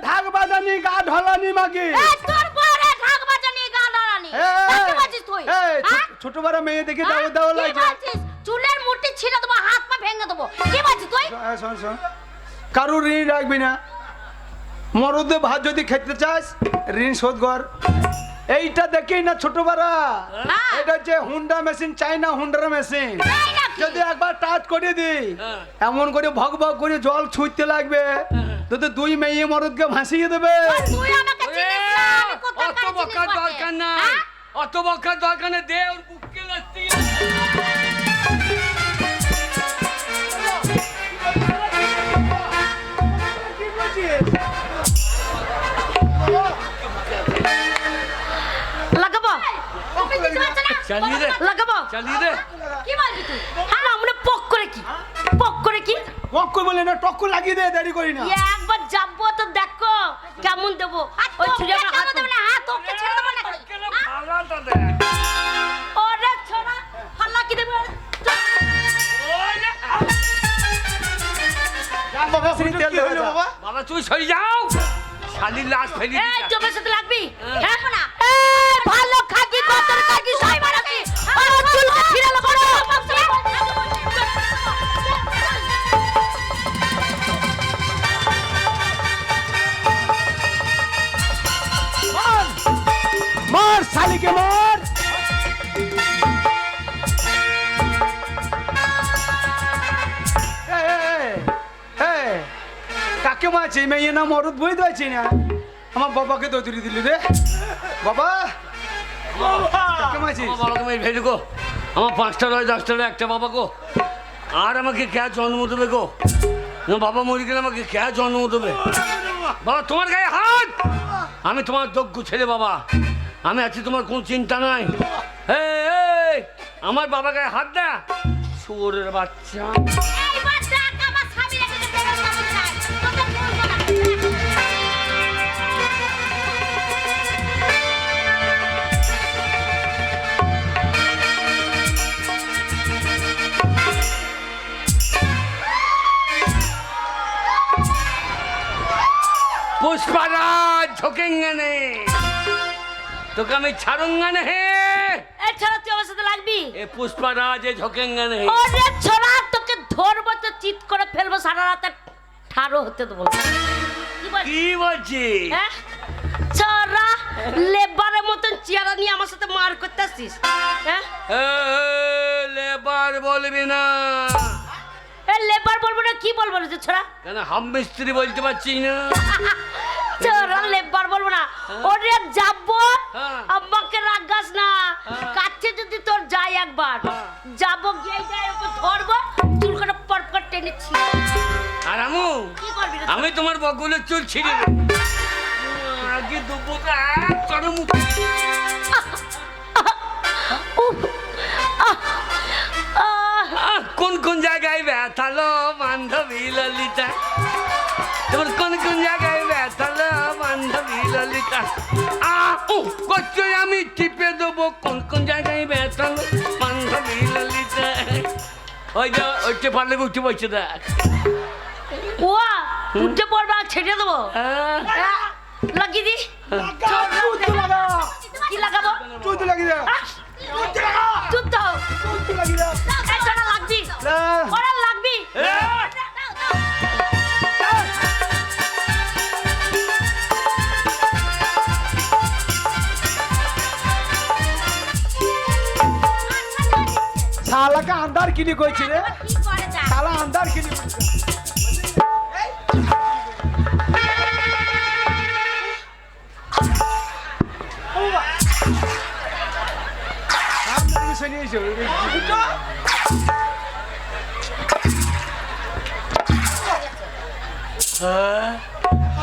Speaker 5: ঢাক বাজানি গা ঢলানি মাগি।
Speaker 4: এই, তোর বউয়ের হয়ে ঢাক বাজানি, গান আনানি। কি বলছিস তুই? হ্যাঁ?
Speaker 5: ছোট বড় মেয়ে দেখে দাও
Speaker 4: হ্যাঁ?
Speaker 5: দাও
Speaker 4: কি
Speaker 5: লাগছে।
Speaker 4: বলছিস? চুলের মুঠি ছিঁড়ে দেবো, হাত পা ভেঙে দেবো। কি বলছিস তুই?
Speaker 5: শোন শোন, কারুর ঋণ রাখবি না। মরদে ভাত যদি খেতে চাস ঋণ শোধ কর। এইটা দেখেই না ছোট বাড়া,
Speaker 4: হ্যাঁ।
Speaker 5: এটা হচ্ছে হুন্ডা মেশিন, চাইনা হুন্ডার মেশিন।
Speaker 4: তাই নাকি?
Speaker 5: যদি একবার টাচ করে দি
Speaker 2: হ্যাঁ।
Speaker 5: এমন করে ভগ ভগ করে জল ছুঁতে লাগবে তো দুই মেয়ে মরদকে ভাসিয়ে দেবে।
Speaker 4: তুই আমাকে চিনিস না, আমি কোথাকার
Speaker 2: অত
Speaker 4: জিনিস
Speaker 2: বকার
Speaker 4: বটে।
Speaker 2: দরকার নাই।
Speaker 4: হ্যাঁ?
Speaker 2: অত বকার দরকার নেই। দে ওর বুককে লাগতে।
Speaker 4: লাগাবো? তুমি কিছু বলছো না?
Speaker 2: চালিয়ে দে।
Speaker 4: লাগাবো?
Speaker 2: চালিয়ে দে।
Speaker 4: কি বলবি তুই? হ্যাঁ, আমরা পক করে কি? পক করে কি?
Speaker 5: টক্কর বলে না, টক্কর লাগিয়ে দে, দেরি করি না।
Speaker 4: একবার যাবো তো দেখো কেমন দেবো। ওই ছিঁড়ে আমার হাত দেবো না, হাত ওকে ছেড়ে দেবো না।
Speaker 2: ভালোটা দে।
Speaker 4: ওরে ছোড়া, হাল্লা কি দেবো?
Speaker 2: ওরে,
Speaker 1: বাবা ফুটো কি হলো বাবা?
Speaker 2: বাবা তুই সরে যাও। শালির লাশ ফেলি
Speaker 4: এই
Speaker 2: দিটা।
Speaker 4: জমের সাথে লাগবি? হ্যাঁ না? এই ভালো খাকি কতর খাকি সই মারাকি। আমার চুলকে ছিঁড়ে নেবো না।
Speaker 5: মার শালিকে মার। কাকে মারছি মেয়ে না মরদ বুঝতে পারছি না। আমার বাবাকে দৌড়ি দিলি রে বাবা। কাকে মারছিস?
Speaker 2: আমার বাবাকে মেরে ফেলি গো। আমার 5টা নয় 10টা নয় একটা বাবা গো। আর আমাকে কে জন্ম দেবে গো? না বাবা মরে গেলে আমাকে কে জন্ম দেবে? বাবা তোমার গায়ে হাত। আমি তোমার যোগ্য ছেলে বাবা। আমি আছি, তোমার কোনো চিন্তা নাই। এই, আমার বাবা গায়ে হাত দা। শুয়োরের বাচ্চা।
Speaker 4: এইবার দেখ আমার স্বামী রেখে দেবে কেমন চাই। তোকে বলবো না।
Speaker 2: पुष्पराज झोंकेंगे नहीं, তোকে আমি ছাড়ুঙ্গা না হে।
Speaker 4: এই ছোড়া তুই আমার সাথে লাগবি?
Speaker 2: এ পুষ্পরাজ এ ঝোঁকেঙ্গা नहीं।
Speaker 4: ওরে ছোড়া, তোকে ধরবো তো চিৎ করে ফেলবো, সারা রাত ঠাড়ো হতে দেবো না। কি বল?
Speaker 2: কি বলছিস?
Speaker 4: হ্যাঁ? ছোড়া, লেবারের মতন চেহারা নিয়ে আমার সাথে মার করতে আসছিস? হ্যাঁ?
Speaker 2: এ, লেবার বলবি না।
Speaker 4: এ লেবার বলবো না, কি বলবো রে ছোড়া?
Speaker 2: কেন হাম মিস্ত্রি বলতে পারছি না?
Speaker 4: ছোড়া লেবার বলবো না। ওরে যাবো,
Speaker 2: হ্যাঁ।
Speaker 4: আব্বাকে রাগাস না।
Speaker 2: হ্যাঁ।
Speaker 4: কাছে যদি তোর যাই একবার,
Speaker 2: হ্যাঁ।
Speaker 4: যাবো গিয়ে যাই ওকে ধরবো, চুল করে পরপর টেনেছি।
Speaker 2: আর আমু
Speaker 4: কি করবি রে?
Speaker 2: আমি তোমার বকুলের চুল ছিঁড়ে দেব। আগে দুপুরটা এক চড়ে মুখ কোন কোন জায়গায় ব্যথালো বান্ধবী ললিতা তোমার কোন কোন জায়গায় ব্যথালো বান্ধবী ললিতা করছো আমি টিপে দেবো কোন কোন জায়গায় ব্যথালো বান্ধবী ললিতা ওই যে উঠতে পারলে উঠতে বসছে দেখ
Speaker 4: ও উঠে পড়বে আর ছেড়ে দেবো লাগিয়ে দি কি লাগাবো
Speaker 1: তুই তো লাগিয়ে দে
Speaker 4: চুপ তো একজনা লাগবি ওরা লাগবি
Speaker 5: শালাকে আন্দার কিনি কইছি রে
Speaker 4: কি করে যা
Speaker 5: শালা আন্দার কিনি কইছে সামনে এসে নিয়ে এসো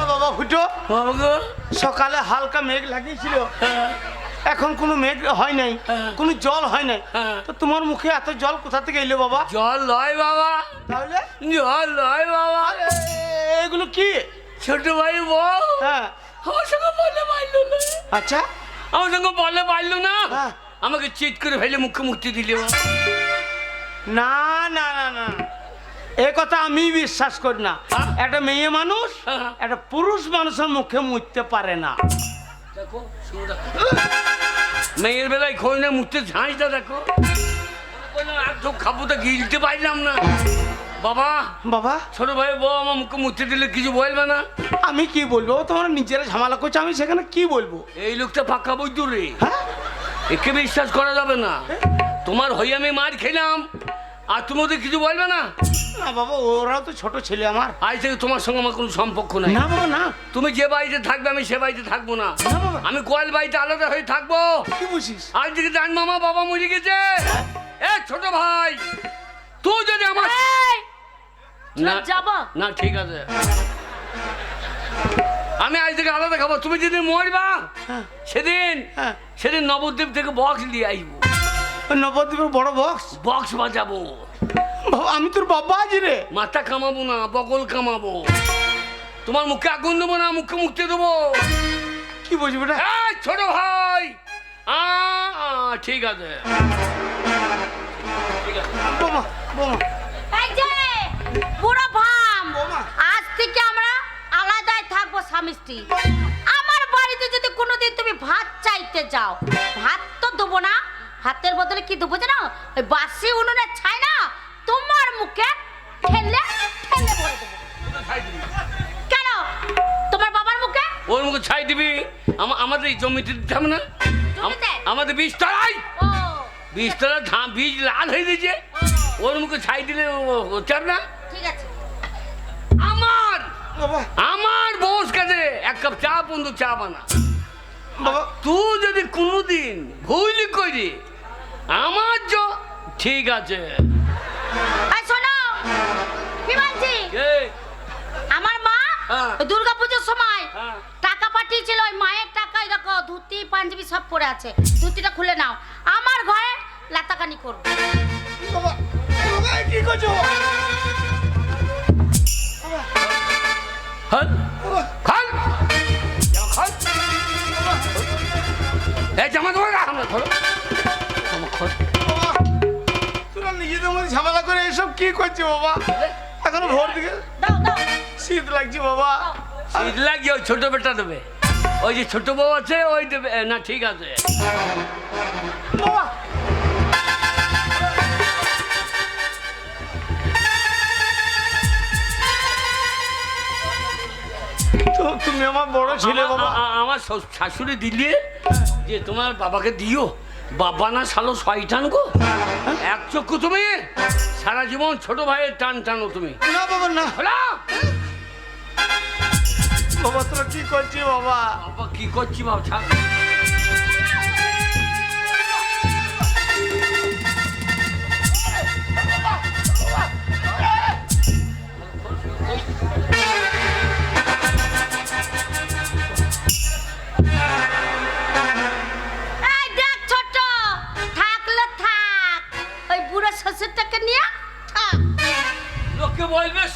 Speaker 1: বাবা ফুটো
Speaker 2: বাবা গো
Speaker 1: সকালে হালকা মেঘ লাগিয়েছিল এখন কোনো মেঘ হয় নাই কোনো জল হয় নাই তো তোমার মুখে এত জল কোথা থেকে এলো বাবা
Speaker 2: জল লয় বাবা
Speaker 1: তাহলে
Speaker 2: জল লয় বাবা
Speaker 1: এগুলো কি
Speaker 2: ছোট ভাই বল
Speaker 1: হ্যাঁ
Speaker 2: আমার সঙ্গে বলে পারলো না
Speaker 1: আচ্ছা
Speaker 2: আমার সঙ্গে বলে পারলো না
Speaker 1: হ্যাঁ।
Speaker 2: আমাকে চিট করে ফেলে মুখে মুক্তি দিল
Speaker 1: না না না না এ কথা আমি বিশ্বাস করি না
Speaker 2: হ্যাঁ?
Speaker 1: একটা মেয়ে মানুষ
Speaker 2: হ্যাঁ।
Speaker 1: একটা পুরুষ মানুষের মুখে মুছতে পারে না
Speaker 2: দেখো মেয়ের বেলায় খোঁজ না মুখতে ঝাঁঝটা দেখো একদম খাবো তো গিলতে পারলাম না বাবা
Speaker 1: বাবা
Speaker 2: ছোট ভাই বউ আমার মুখে মুছতে দিলে কিছু বলবে না
Speaker 1: আমি কি বলবো তোমার নিজেরা ঝামেলা করছো আমি সেখানে কি বলবো
Speaker 2: এই লোকটা ফাঁকা বৈদ্য রে
Speaker 1: হ্যাঁ
Speaker 2: একে বিশ্বাস করা যাবে না তোমার হয়ে আমি মার খেলাম আর তুমি ওদের কিছু বলবে না
Speaker 1: না বাবা ওরাও তো ছোট ছেলে আমার
Speaker 2: আজ থেকে তোমার সঙ্গে আমার কোনো সম্পর্ক নাই
Speaker 1: না বাবা না
Speaker 2: তুমি যে বাড়িতে থাকবে আমি সে বাড়িতে থাকবো না
Speaker 1: না বাবা।
Speaker 2: আমি কোয়াল বাড়িতে আলাদা হয়ে থাকবো
Speaker 1: কি বুঝিস
Speaker 2: আজ থেকে জান মামা বাবা মরে গেছে এ ছোট ভাই তুই যদি আমার
Speaker 4: এই
Speaker 2: না
Speaker 4: যাবো
Speaker 2: না ঠিক আছে আমি আজ থেকে আলাদা খাবো তুমি যেদিন মরবা
Speaker 1: হ্যাঁ।
Speaker 2: সেদিন
Speaker 1: হ্যাঁ
Speaker 2: সেদিন নবদ্বীপ থেকে বক্স নিয়ে আসবো
Speaker 1: ওই নবদ্বীপের বড় বক্স
Speaker 2: বক্স বাজাবো
Speaker 1: বাবা আমি তোর বাবা আছি রে
Speaker 2: মাথা কামাবো না বগল কামাবো তোমার মুখে আগুন দেবো না মুখে মুখতে দেবো
Speaker 1: কি বলছি বেটা
Speaker 2: এই ছোট ভাই ঠিক আছে
Speaker 1: বোমা বোমা
Speaker 4: এই যে বুড়ো ভাম
Speaker 1: বৌমা।
Speaker 4: আজ থেকে আমরা আলাদাই থাকবো স্বামী স্ত্রী আমার বাড়িতে যদি কোনোদিন তুমি ভাত চাইতে যাও ভাত তো দেবো না ভাতের বদলে কি দেবো জানো ওই বাসি উনুনে ছাই না তোমার মুখে ঠেলে ঠেলে ভরে দেবো কেন তোমার বাবার মুখে
Speaker 2: ওর মুখে ছাই দিবি আমাদের এই জমিতে দিতে হবে না
Speaker 4: জমিতে?
Speaker 2: আমাদের বীজতলায়
Speaker 4: ও
Speaker 2: বীজতলা ধান বীজ লাল হয়ে দিয়েছে ওর মুখে ছাই দিলে চাপ না
Speaker 4: ঠিক আছে
Speaker 2: আমার
Speaker 1: বাবা
Speaker 2: আমার বস কাছে এক কাপ চা বন্ধু চা বানা
Speaker 1: বাবা
Speaker 2: তুই যদি কোনোদিন ভুল করি আমার ঠিক আছে
Speaker 4: এই শোনো কি বলছি
Speaker 2: এই,
Speaker 4: আমার মা
Speaker 2: হ্যাঁ।
Speaker 4: দুর্গা পুজোর সময়
Speaker 2: হ্যাঁ।
Speaker 4: টাকা পাঠিয়েছিল ওই মায়ের টাকাই দেখো ধুতি পাঞ্জাবি সব পরে আছে ধুতিটা খুলে নাও আমার ঘরে লাতাকানি করবো
Speaker 1: বাবা বাবা কি করছো
Speaker 2: খান খান জামা খান এই জামা ধরে রাখ আমরা ধরো জামা খোল।
Speaker 1: বাবা তোরা নিজেদের মধ্যে ঝামেলা করে এসব কি করছো বাবা এখনো ভোর দিকে
Speaker 4: দাও দাও
Speaker 1: শীত লাগছে বাবা
Speaker 2: শীত লাগিয়ে ওই ছোট বেটা দেবে ওই যে ছোট বউ আছে ওই দেবে না ঠিক আছে
Speaker 1: বাবা তো তুমি আমার বড় ছেলে বাবা
Speaker 2: আমার শাশুড়ি দিলে যে তোমার বাবাকে দিও বাবা না শালো শয়তান গো এক চক্ষু তুমি সারা জীবন ছোট ভাইয়ের টান টানো তুমি
Speaker 1: না বাবা না
Speaker 2: খোলা
Speaker 1: বাবা তোরা কি করছিস বাবা
Speaker 2: বাবা কি করছি বাবা ছাড়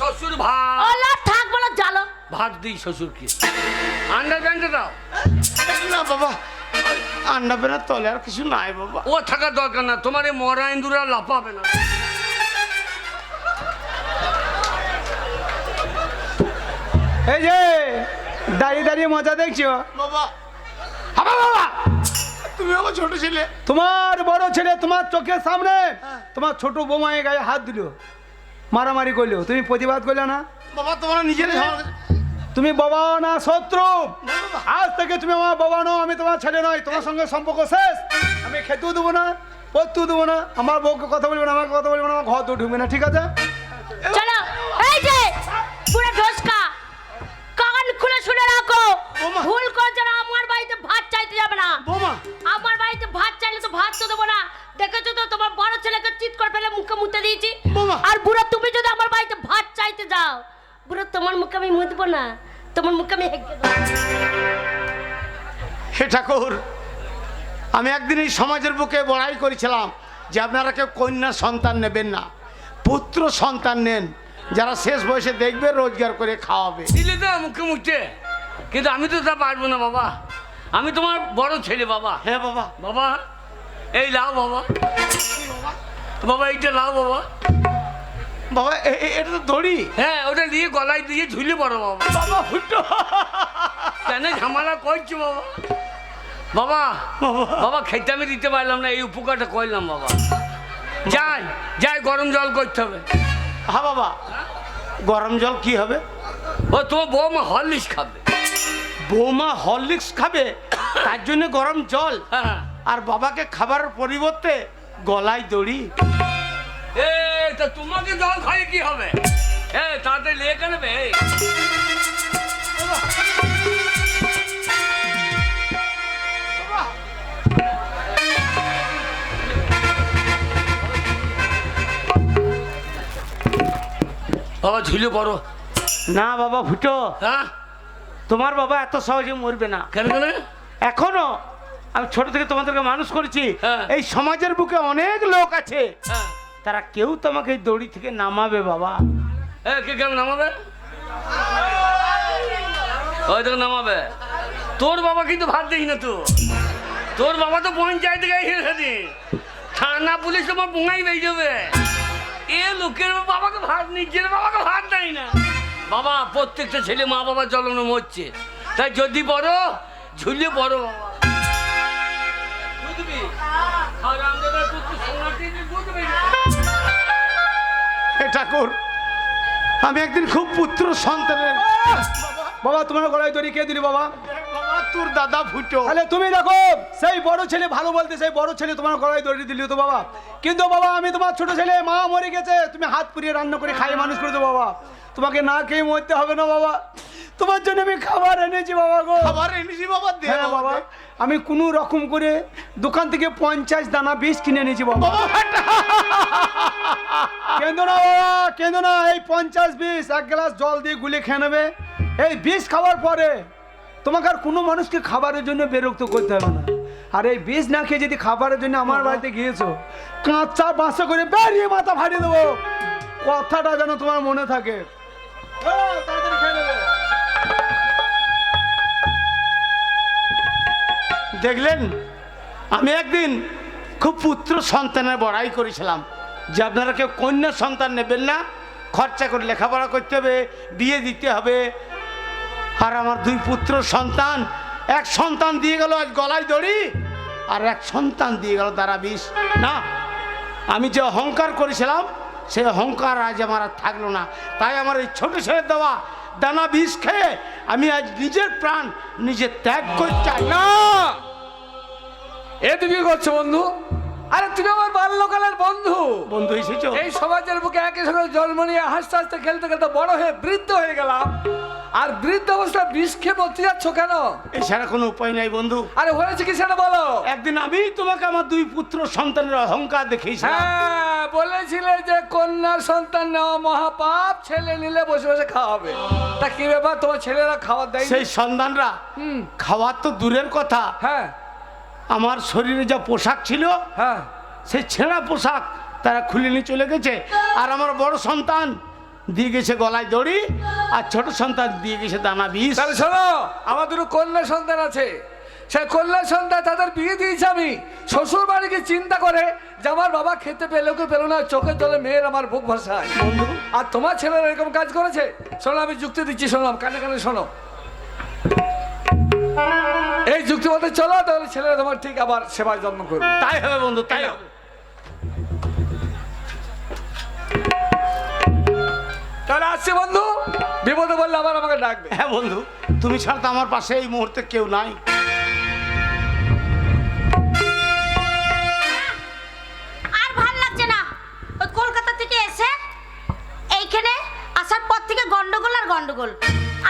Speaker 2: শ্বশুর ভাত
Speaker 4: ওলা থাক বলো জালো।
Speaker 2: ভাত দিই শ্বশুরকে। আন্ডার প্যান্টে দাও।
Speaker 1: না বাবা, আন্ডা বেনার তলে আর কিছু নাই বাবা।
Speaker 2: ও থাকার দরকার না, তোমার এই মরা ইন্দুরা লাফাবে না।
Speaker 5: এই যে দাঁড়িয়ে দাঁড়িয়ে মজা দেখছো,
Speaker 1: বাবা বাবা বাবা, তুমি আমার ছোট ছেলে।
Speaker 5: তোমার বড় ছেলে তোমার চোখের সামনে তোমার ছোট বোমায় গায়ে হাত দিল, মারামারি করলো, তুমি প্রতিবাদ করলে না?
Speaker 1: বাবা তোমরা নিজের
Speaker 5: তুমি বাবা না শত্রু? আজ থেকে তুমি আমার বাবা নও, আমি তোমার ছেলে নয়, তোমার সঙ্গে সম্পর্ক শেষ। আমি খেতেও দেবো না, পড়তেও দেবো না, আমার বউকে কথা বলবো না, আমাকে কথা বলবো না, আমার ঘর তো ঢুকবে না, ঠিক আছে?
Speaker 4: চলো এই যে পুরো ঢোসকা কান খুলে শুনে রাখো,
Speaker 1: বৌমা।
Speaker 4: ভুল করছো না, আমার বাড়িতে ভাত চাইতে যাবে না।
Speaker 1: বৌমা
Speaker 4: আমার বাড়িতে ভাত চাইলে তো ভাত তো দেবো না। দেখেছো তো তোমার বড় ছেলেকে চিৎ করে ফেলে মুখে মুতে দিয়েছি।
Speaker 1: বৌমা।
Speaker 4: আর বুড়ো তুমি যদি আমার বাড়িতে ভাত চাইতে যাও, বুড়ো তোমার মুখে আমি মুতবো না, তোমার মুখে আমি হেগে দেবো।
Speaker 1: হে ঠাকুর, আমি একদিন এই সমাজের বুকে বড়াই করেছিলাম যে আপনারা কেউ কন্যা সন্তান নেবেন না, পুত্র সন্তান নেন, যারা শেষ বয়সে দেখবে রোজগার করে খাওয়াবে।
Speaker 2: দিলে তো মুখে মুখে, কিন্তু আমি তো তা পারবো না বাবা। আমি তোমার বড় ছেলে বাবা।
Speaker 1: হ্যাঁ বাবা।
Speaker 2: বাবা এই লাও বাবা, বাবা এইটা লাও বাবা।
Speaker 1: বাবা এটা তো দড়ি।
Speaker 2: হ্যাঁ ওটা দিয়ে গলায় দিয়ে ঝুলে পড়ো বাবা।
Speaker 1: বাবা ফুটো।
Speaker 2: কেন ঝামেলা করছো বাবা? বাবা বাবা খেতে আমি দিতে পারলাম না, এই উপকারটা করলাম বাবা। যাই যাই, গরম জল করতে হবে।
Speaker 1: হ্যাঁ বাবা, গরম জল কি হবে?
Speaker 2: ও তোমার বৌমা হরলিক্স খাবে।
Speaker 1: বৌমা হরলিক্স খাবে, তার জন্য গরম জল?
Speaker 2: হ্যাঁ
Speaker 1: আর বাবাকে খাবারের পরিবর্তে গলায় দড়ি?
Speaker 2: এ তা তোমাকে জল খাইয়ে কি হবে? এ তাড়াতাড়ি লেখা নেবে। বাবা ঝুলে পড়ো।
Speaker 1: না বাবা ফুটো,
Speaker 2: হ্যাঁ
Speaker 1: তোমার বাবা এত সহজে মরবে না।
Speaker 2: কেন কেন?
Speaker 1: এখনো আমি ছোট থেকে তোমাদেরকে মানুষ করেছি,
Speaker 2: হ্যাঁ।
Speaker 1: এই সমাজের বুকে অনেক লোক আছে,
Speaker 2: হ্যাঁ
Speaker 1: তারা কেউ তোমাকে এই দড়ি থেকে নামাবে বাবা।
Speaker 2: এ কে কেমন নামাবে? ওই তো নামাবে। তোর বাবা কিন্তু ভাত দিস না তো, তোর বাবা তো পঞ্চায়েত গেছে, থানা পুলিশ তোমার বোঙাই বেয়ে যাবে। এ লোকের বাবাকে ভাত, নিজের বাবাকে ভাত দেয় না। বাবা প্রত্যেকটা ছেলে মা বাবার জ্বলনে মরছে, তাই যদি বড় ঝুলিয়ে বড় বাবা বুঝবি। আর আমাদের পুত্র সোনাটি বুঝবি না।
Speaker 1: হে ঠাকুর, আমি একদিন খুব পুত্র সন্তানের।
Speaker 5: বাবা তোমার গলায় দড়ি কে দিলি বাবা?
Speaker 1: বাবা তোর দাদা ফুটো।
Speaker 5: তাহলে তুমি দেখো, সেই বড় ছেলে ভালো বলতে, সেই বড় ছেলে তোমার গলায় দড়ি দিলি তো বাবা। কিন্তু বাবা আমি তোমার ছোট ছেলে, মা মরে গেছে, তুমি হাত পুড়িয়ে রান্না করে খাইয়ে মানুষ করে দেবো বাবা। তোমাকে না খেয়ে মরতে হবে না বাবা, তোমার জন্য আমি খাবার এনেছি বাবা গো।
Speaker 1: খাবার এনেছি বাবা, দে
Speaker 5: হ্যাঁ বাবা,
Speaker 1: দে।
Speaker 5: আমি কোনো রকম করে দোকান থেকে 50 দানা বিষ কিনে এনেছি বাবা।
Speaker 1: বাবা ফাটা।
Speaker 5: কেঁদো না বাবা, কেঁদো না, এই 50 বিষ এক গ্লাস জল দিয়ে গুলে খেয়ে নেবে। এই বিষ খাওয়ার পরে তোমাকে আর কোনো মানুষকে খাবারের জন্য বিরক্ত করতে হবে না। আর এই বিষ না খেয়ে যদি খাবারের জন্য আমার বাড়িতে গিয়েছো, কাঁচা বাঁশা করে বেরিয়ে মাথা ফাটিয়ে দেবো, কথাটা যেন তোমার মনে থাকে। তাড়াতাড়ি খেয়ে নেবে।
Speaker 1: দেখলেন, আমি একদিন খুব পুত্র সন্তানের বড়াই করেছিলাম যে আপনারা কেউ কন্যা সন্তান নেবেন না, খরচা করে লেখাপড়া করতে হবে, বিয়ে দিতে হবে। আর আমার দুই পুত্র সন্তান, এক সন্তান দিয়ে গেল আজ গলায় দড়ি, আর এক সন্তান দিয়ে গেল তারা বিষ। না, আমি যে অহংকার করেছিলাম সেই অহংকার আজ আমার আর থাকলো না। তাই আমার এই ছোট ছেলের দেওয়া দানা বিষ খেয়ে আমি আজ নিজের প্রাণ নিজে ত্যাগ করতে চাই না।
Speaker 7: এ তুমি কি করছো বন্ধু? আরে তুমি আমার বাল্যকালের বন্ধু।
Speaker 1: বন্ধু এসেছো?
Speaker 7: এই সমাজের বুকে একই সঙ্গে জন্ম নিয়ে হাসতে হাসতে খেলতে খেলতে বড় হয়ে বৃদ্ধ হয়ে গেলাম, আর বৃদ্ধ অবস্থায় বিষ খেয়ে মরতে যাচ্ছ কেন?
Speaker 1: এছাড়া কোনো উপায় নাই বন্ধু।
Speaker 7: আরে হয়েছে কি সেটা বলো।
Speaker 1: একদিন আমি তোমাকে আমার দুই পুত্র সন্তানের অহংকার দেখিয়েছিলাম।
Speaker 7: হ্যাঁ বলেছিলে যে কন্যা সন্তান নেওয়া মহাপাপ, ছেলে নিলে বসে বসে খাওয়াবে। তা কি ব্যাপার, তোমার ছেলেরা খাবার দেয়?
Speaker 1: সেই সন্তানরা খাওয়ার তো দূরের কথা,
Speaker 7: হ্যাঁ
Speaker 1: আমার শরীরে যা পোশাক ছিল
Speaker 7: হ্যাঁ
Speaker 1: সেই ছেঁড়া পোশাক তারা খুলে নিয়ে চলে গেছে। আর আমার বড় সন্তান দিয়ে গেছে গলায় দড়ি, আর ছোট সন্তান দিয়ে গেছে দানা বিষ।
Speaker 7: তাহলে শোনো, আমার দুটো কন্যা সন্তান আছে, সেই কন্যা সন্তান তাদের বিয়ে দিয়েছি আমি। শ্বশুর বাড়িকে চিন্তা করে যে আমার বাবা খেতে পেলো কি পেলো না, চোখের জলে মেয়ের আমার বুক ভাসায়।
Speaker 1: বন্ধু,
Speaker 7: আর তোমার ছেলেরা এরকম কাজ করেছে। শোনো, আমি যুক্তি দিচ্ছি, শোনো, কানে কানে শোনো। এই যুক্তি মতে চলো, তাহলে ছেলেরা তোমার ঠিক আবার সেবায় যত্ন করবে।
Speaker 1: তাই হবে বন্ধু, তাই হবে।
Speaker 7: তাহলে আসছি বন্ধু, বিপদে বললে আবার আমাকে ডাকবে।
Speaker 1: হ্যাঁ বন্ধু, তুমি ছাড়া তো আমার পাশে এই মুহূর্তে কেউ নাই।
Speaker 4: আর ভাল লাগছে না ওই কলকাতা থেকে এসে এইখানে আসার পর থেকে গন্ডগোল আর গন্ডগোল।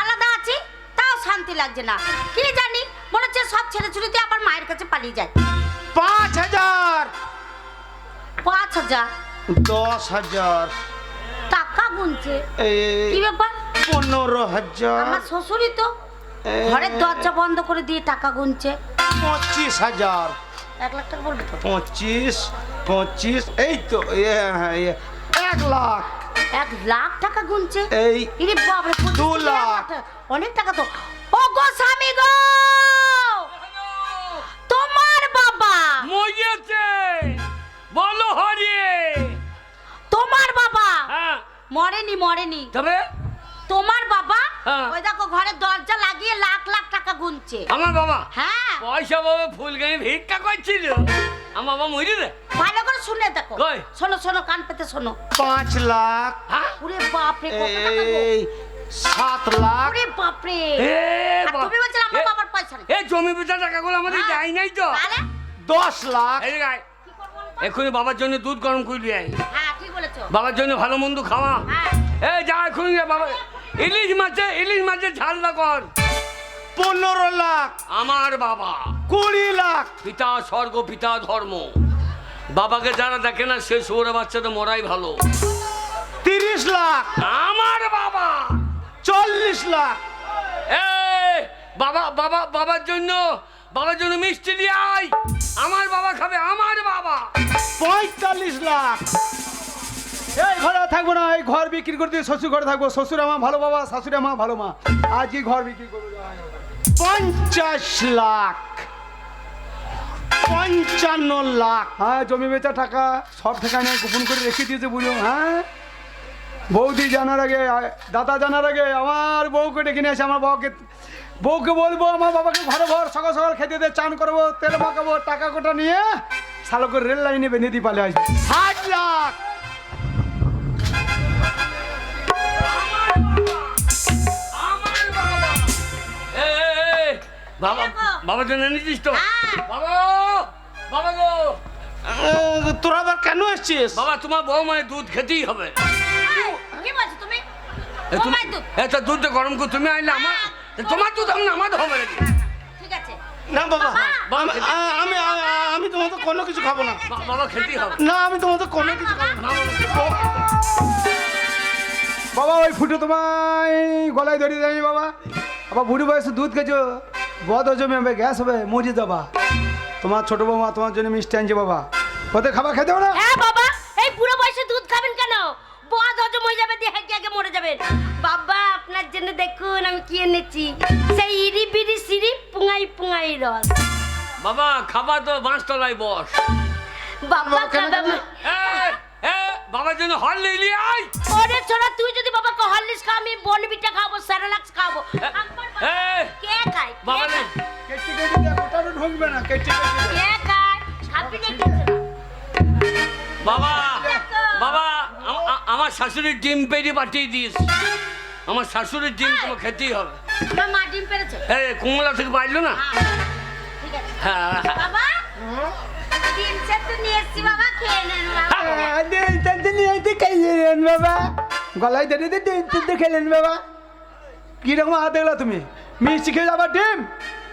Speaker 4: আলাদা আছি তাও শান্তি লাগছে না। কি জানি মনে হচ্ছে সব ছেড়ে ছুড়িতে আবার মায়ের কাছে পালিয়ে যায়।
Speaker 1: 5,000,
Speaker 4: 5,000
Speaker 1: 10,000,
Speaker 4: টাকা গুনছে।
Speaker 1: এই
Speaker 4: কি ব্যাপার?
Speaker 1: 15,000,
Speaker 4: আমার শ্বশুরই তো ঘরের দরজা বন্ধ করে দিয়ে টাকা গুনছে।
Speaker 1: 25,000,
Speaker 4: 1 লাখ টাকা বলবে তো?
Speaker 1: 25, এই তো 1 লাখ,
Speaker 4: 1 লাখ টাকা গুনছে।
Speaker 1: এই
Speaker 4: ইরে বাবারে,
Speaker 1: 2 লাখ।
Speaker 4: অনেক টাকা তো। ও গো স্বামী গো, তোমার বাবা,
Speaker 2: মরিয়েছে, বলো হরিয়ে।
Speaker 4: তোমার বাবা
Speaker 2: হ্যাঁ,
Speaker 4: মরেনি, মরেনি।
Speaker 2: তবে
Speaker 4: তোমার বাবা
Speaker 2: হ্যাঁ।
Speaker 4: ওই দেখো ঘরের দরজা লাগিয়ে লাখ লাখ টাকা গুনছে।
Speaker 2: আমার বাবা
Speaker 4: হ্যাঁ,
Speaker 2: পয়সা বাবা ফুলগাঁয়ে ভিক্ষা করছিল। আমার বাবা মরি রে।
Speaker 4: ভালো করে শুনে দেখো।
Speaker 2: কই?
Speaker 4: শোনো শোনো, কান পেতে শোনো।
Speaker 1: 5 লাখ,
Speaker 2: হ্যাঁ?
Speaker 4: ওরে বাপ রে, কত টাকা গো।
Speaker 1: এই 7 লাখ,
Speaker 4: ওরে বাপ রে।
Speaker 2: এ
Speaker 4: আর তুমি বলছিলে আমার বাবার পয়সা নেই।
Speaker 2: এই জমি বেচা টাকাগুলো আমাদের
Speaker 4: হ্যাঁ।
Speaker 2: যাই নাই তো।
Speaker 4: তাহলে
Speaker 1: 10 লাখ,
Speaker 2: এই গাই
Speaker 4: কি করবো বলো তো?
Speaker 2: এক্ষুনি বাবার জন্য দুধ গরম করে দিয়ে আয়।
Speaker 4: হ্যাঁ ঠিক বলেছো।
Speaker 2: বাবার জন্য ভালো মন্দ খাওয়া।
Speaker 4: হ্যাঁ
Speaker 2: এই যা এক্ষুনি যা বাবা। ইলিশ মাছের ঝালনা কর।
Speaker 1: 15 লাখ,
Speaker 2: আমার বাবা
Speaker 1: 20 লাখ,
Speaker 2: পিতা স্বর্গ পিতা ধর্ম। বাবাকে যারা দেখে না সে শুয়োরের বাচ্চাটা মরাই ভালো।
Speaker 1: 30 লাখ,
Speaker 2: আমার বাবা
Speaker 1: 40 লাখ,
Speaker 2: এই বাবার জন্য মিষ্টি দিয়ে আয়। আমার বাবা খাবে, আমার বাবা।
Speaker 1: 45 লাখ,
Speaker 5: এই ঘরে থাকবো না, এই ঘর বিক্রি করে দিয়ে শ্বশুর ঘরে থাকবো। শ্বশুর আমার ভালো বাবা, শাশুড়ি আমার ভালো মা। আজই ঘর বিক্রি করবো।
Speaker 1: 50 লাখ, 55 লাখ,
Speaker 5: হ্যাঁ, জমি বেচা টাকা সব ঠিকানে গোপন করে রেখে দিয়েছে বুঝো। হ্যাঁ, বৌদি জানার আগে, দাদা জানার আগে আমার বউকে ডেকে নিয়ে আসে। আমার বউকে বলবো আমার বাবাকে ঘরে ঘর সকাল সকাল খেতে দিয়ে চান করবো, তেল মাখাবো, টাকা কোটা নিয়ে শালকে রেল লাইনে বেঁধে দিয়ে পালে আসবে।
Speaker 1: 60 লাখ,
Speaker 2: আমার বাবা। এই, বাবা
Speaker 4: দেখো।
Speaker 2: বাবার জন্য এনেছিস তো?
Speaker 4: হ্যাঁ।
Speaker 2: বাবা গো।
Speaker 1: তোরা আবার কেন এসছিস?
Speaker 2: বাবা তোমার বৌমায়ের দুধ খেতেই হবে।
Speaker 4: কি বলছো তুমি?
Speaker 2: এ,
Speaker 4: ও
Speaker 2: তুমি-
Speaker 4: মাই দুধ।
Speaker 2: এটা দুধটা গরম করে তুমি আনলে আমার, তোমার দুধ আমি না, আমার হবে নাকি?
Speaker 4: ঠিক আছে।
Speaker 1: না বাবা,
Speaker 2: বাবা,
Speaker 1: আমি তোমাদের কোনো কিছু খাবো না।
Speaker 2: বাবা খেতেই হবে।
Speaker 1: না, আমি তোমাদের কোনো কিছু খাবো না।
Speaker 2: না, বাবা,
Speaker 5: বাবা ওই ফুটো তোমায় গলায় ধরিয়ে দেয়নি বাবা। আবার বুড়ি বয়সে দুধ খেয়েছো, বদ জমে হবে, গ্যাস হবে, মরে যাবা। তোমার ছোট বৌমা তোমার জন্য মিষ্টি আনছে বাবা, ওতে খাবার খেতে হবে না।
Speaker 4: হ্যাঁ বাবা, এই বুড়ো বয়সে দুধ খাবেন কেন? বদ হজম হয়ে যাবে, দিয়ে হেঁকে মরে যাবেন। বাবা আপনার জন্য দেখুন আমি কি এনেছি, সেই ইরি বিরি সিরি পুঙাই পুঙাই রস।
Speaker 2: বাবা খাবার তো বাঁশতলায় বস।
Speaker 4: বাবা খাবে।
Speaker 2: বাবার জন্য হল নিলি আয়।
Speaker 4: ওরে ছোড়া, তুই যদি বাবাকে হরলিক্স খাও, আমি বনবিটা খাবো, সেরেলাক্স খাবো। আমার বাবা কে খায়?
Speaker 2: বাবা
Speaker 4: কে
Speaker 2: নে।
Speaker 4: খায়?
Speaker 5: কেটে কেটে দেখ, ওটারও ঢুকবে না, কেটে কেটে দেখ।
Speaker 4: কে খায়? খাবি নাকি ছোড়া?
Speaker 2: বাবা বাবা আমার শাশুড়ির ডিম পেড়ে পাঠিয়ে দিস। আমার শাশুড়ির ডিম তোমার খেতেই হবে।
Speaker 4: তোমার মা ডিম পেড়েছে?
Speaker 2: কুমলা থেকে পাইলো না।
Speaker 4: ঠিক আছে
Speaker 2: হ্যাঁ,
Speaker 4: বাবা, ডিম সেদ্ধ নিয়ে এসছি বাবা, খেয়ে নেন বাবা।
Speaker 5: বাবা গলায় ধরে খেলেন বাবা। কিরকম হাত দেখলা তুমি? মিষ্টি খেয়ে যাবা ডিম।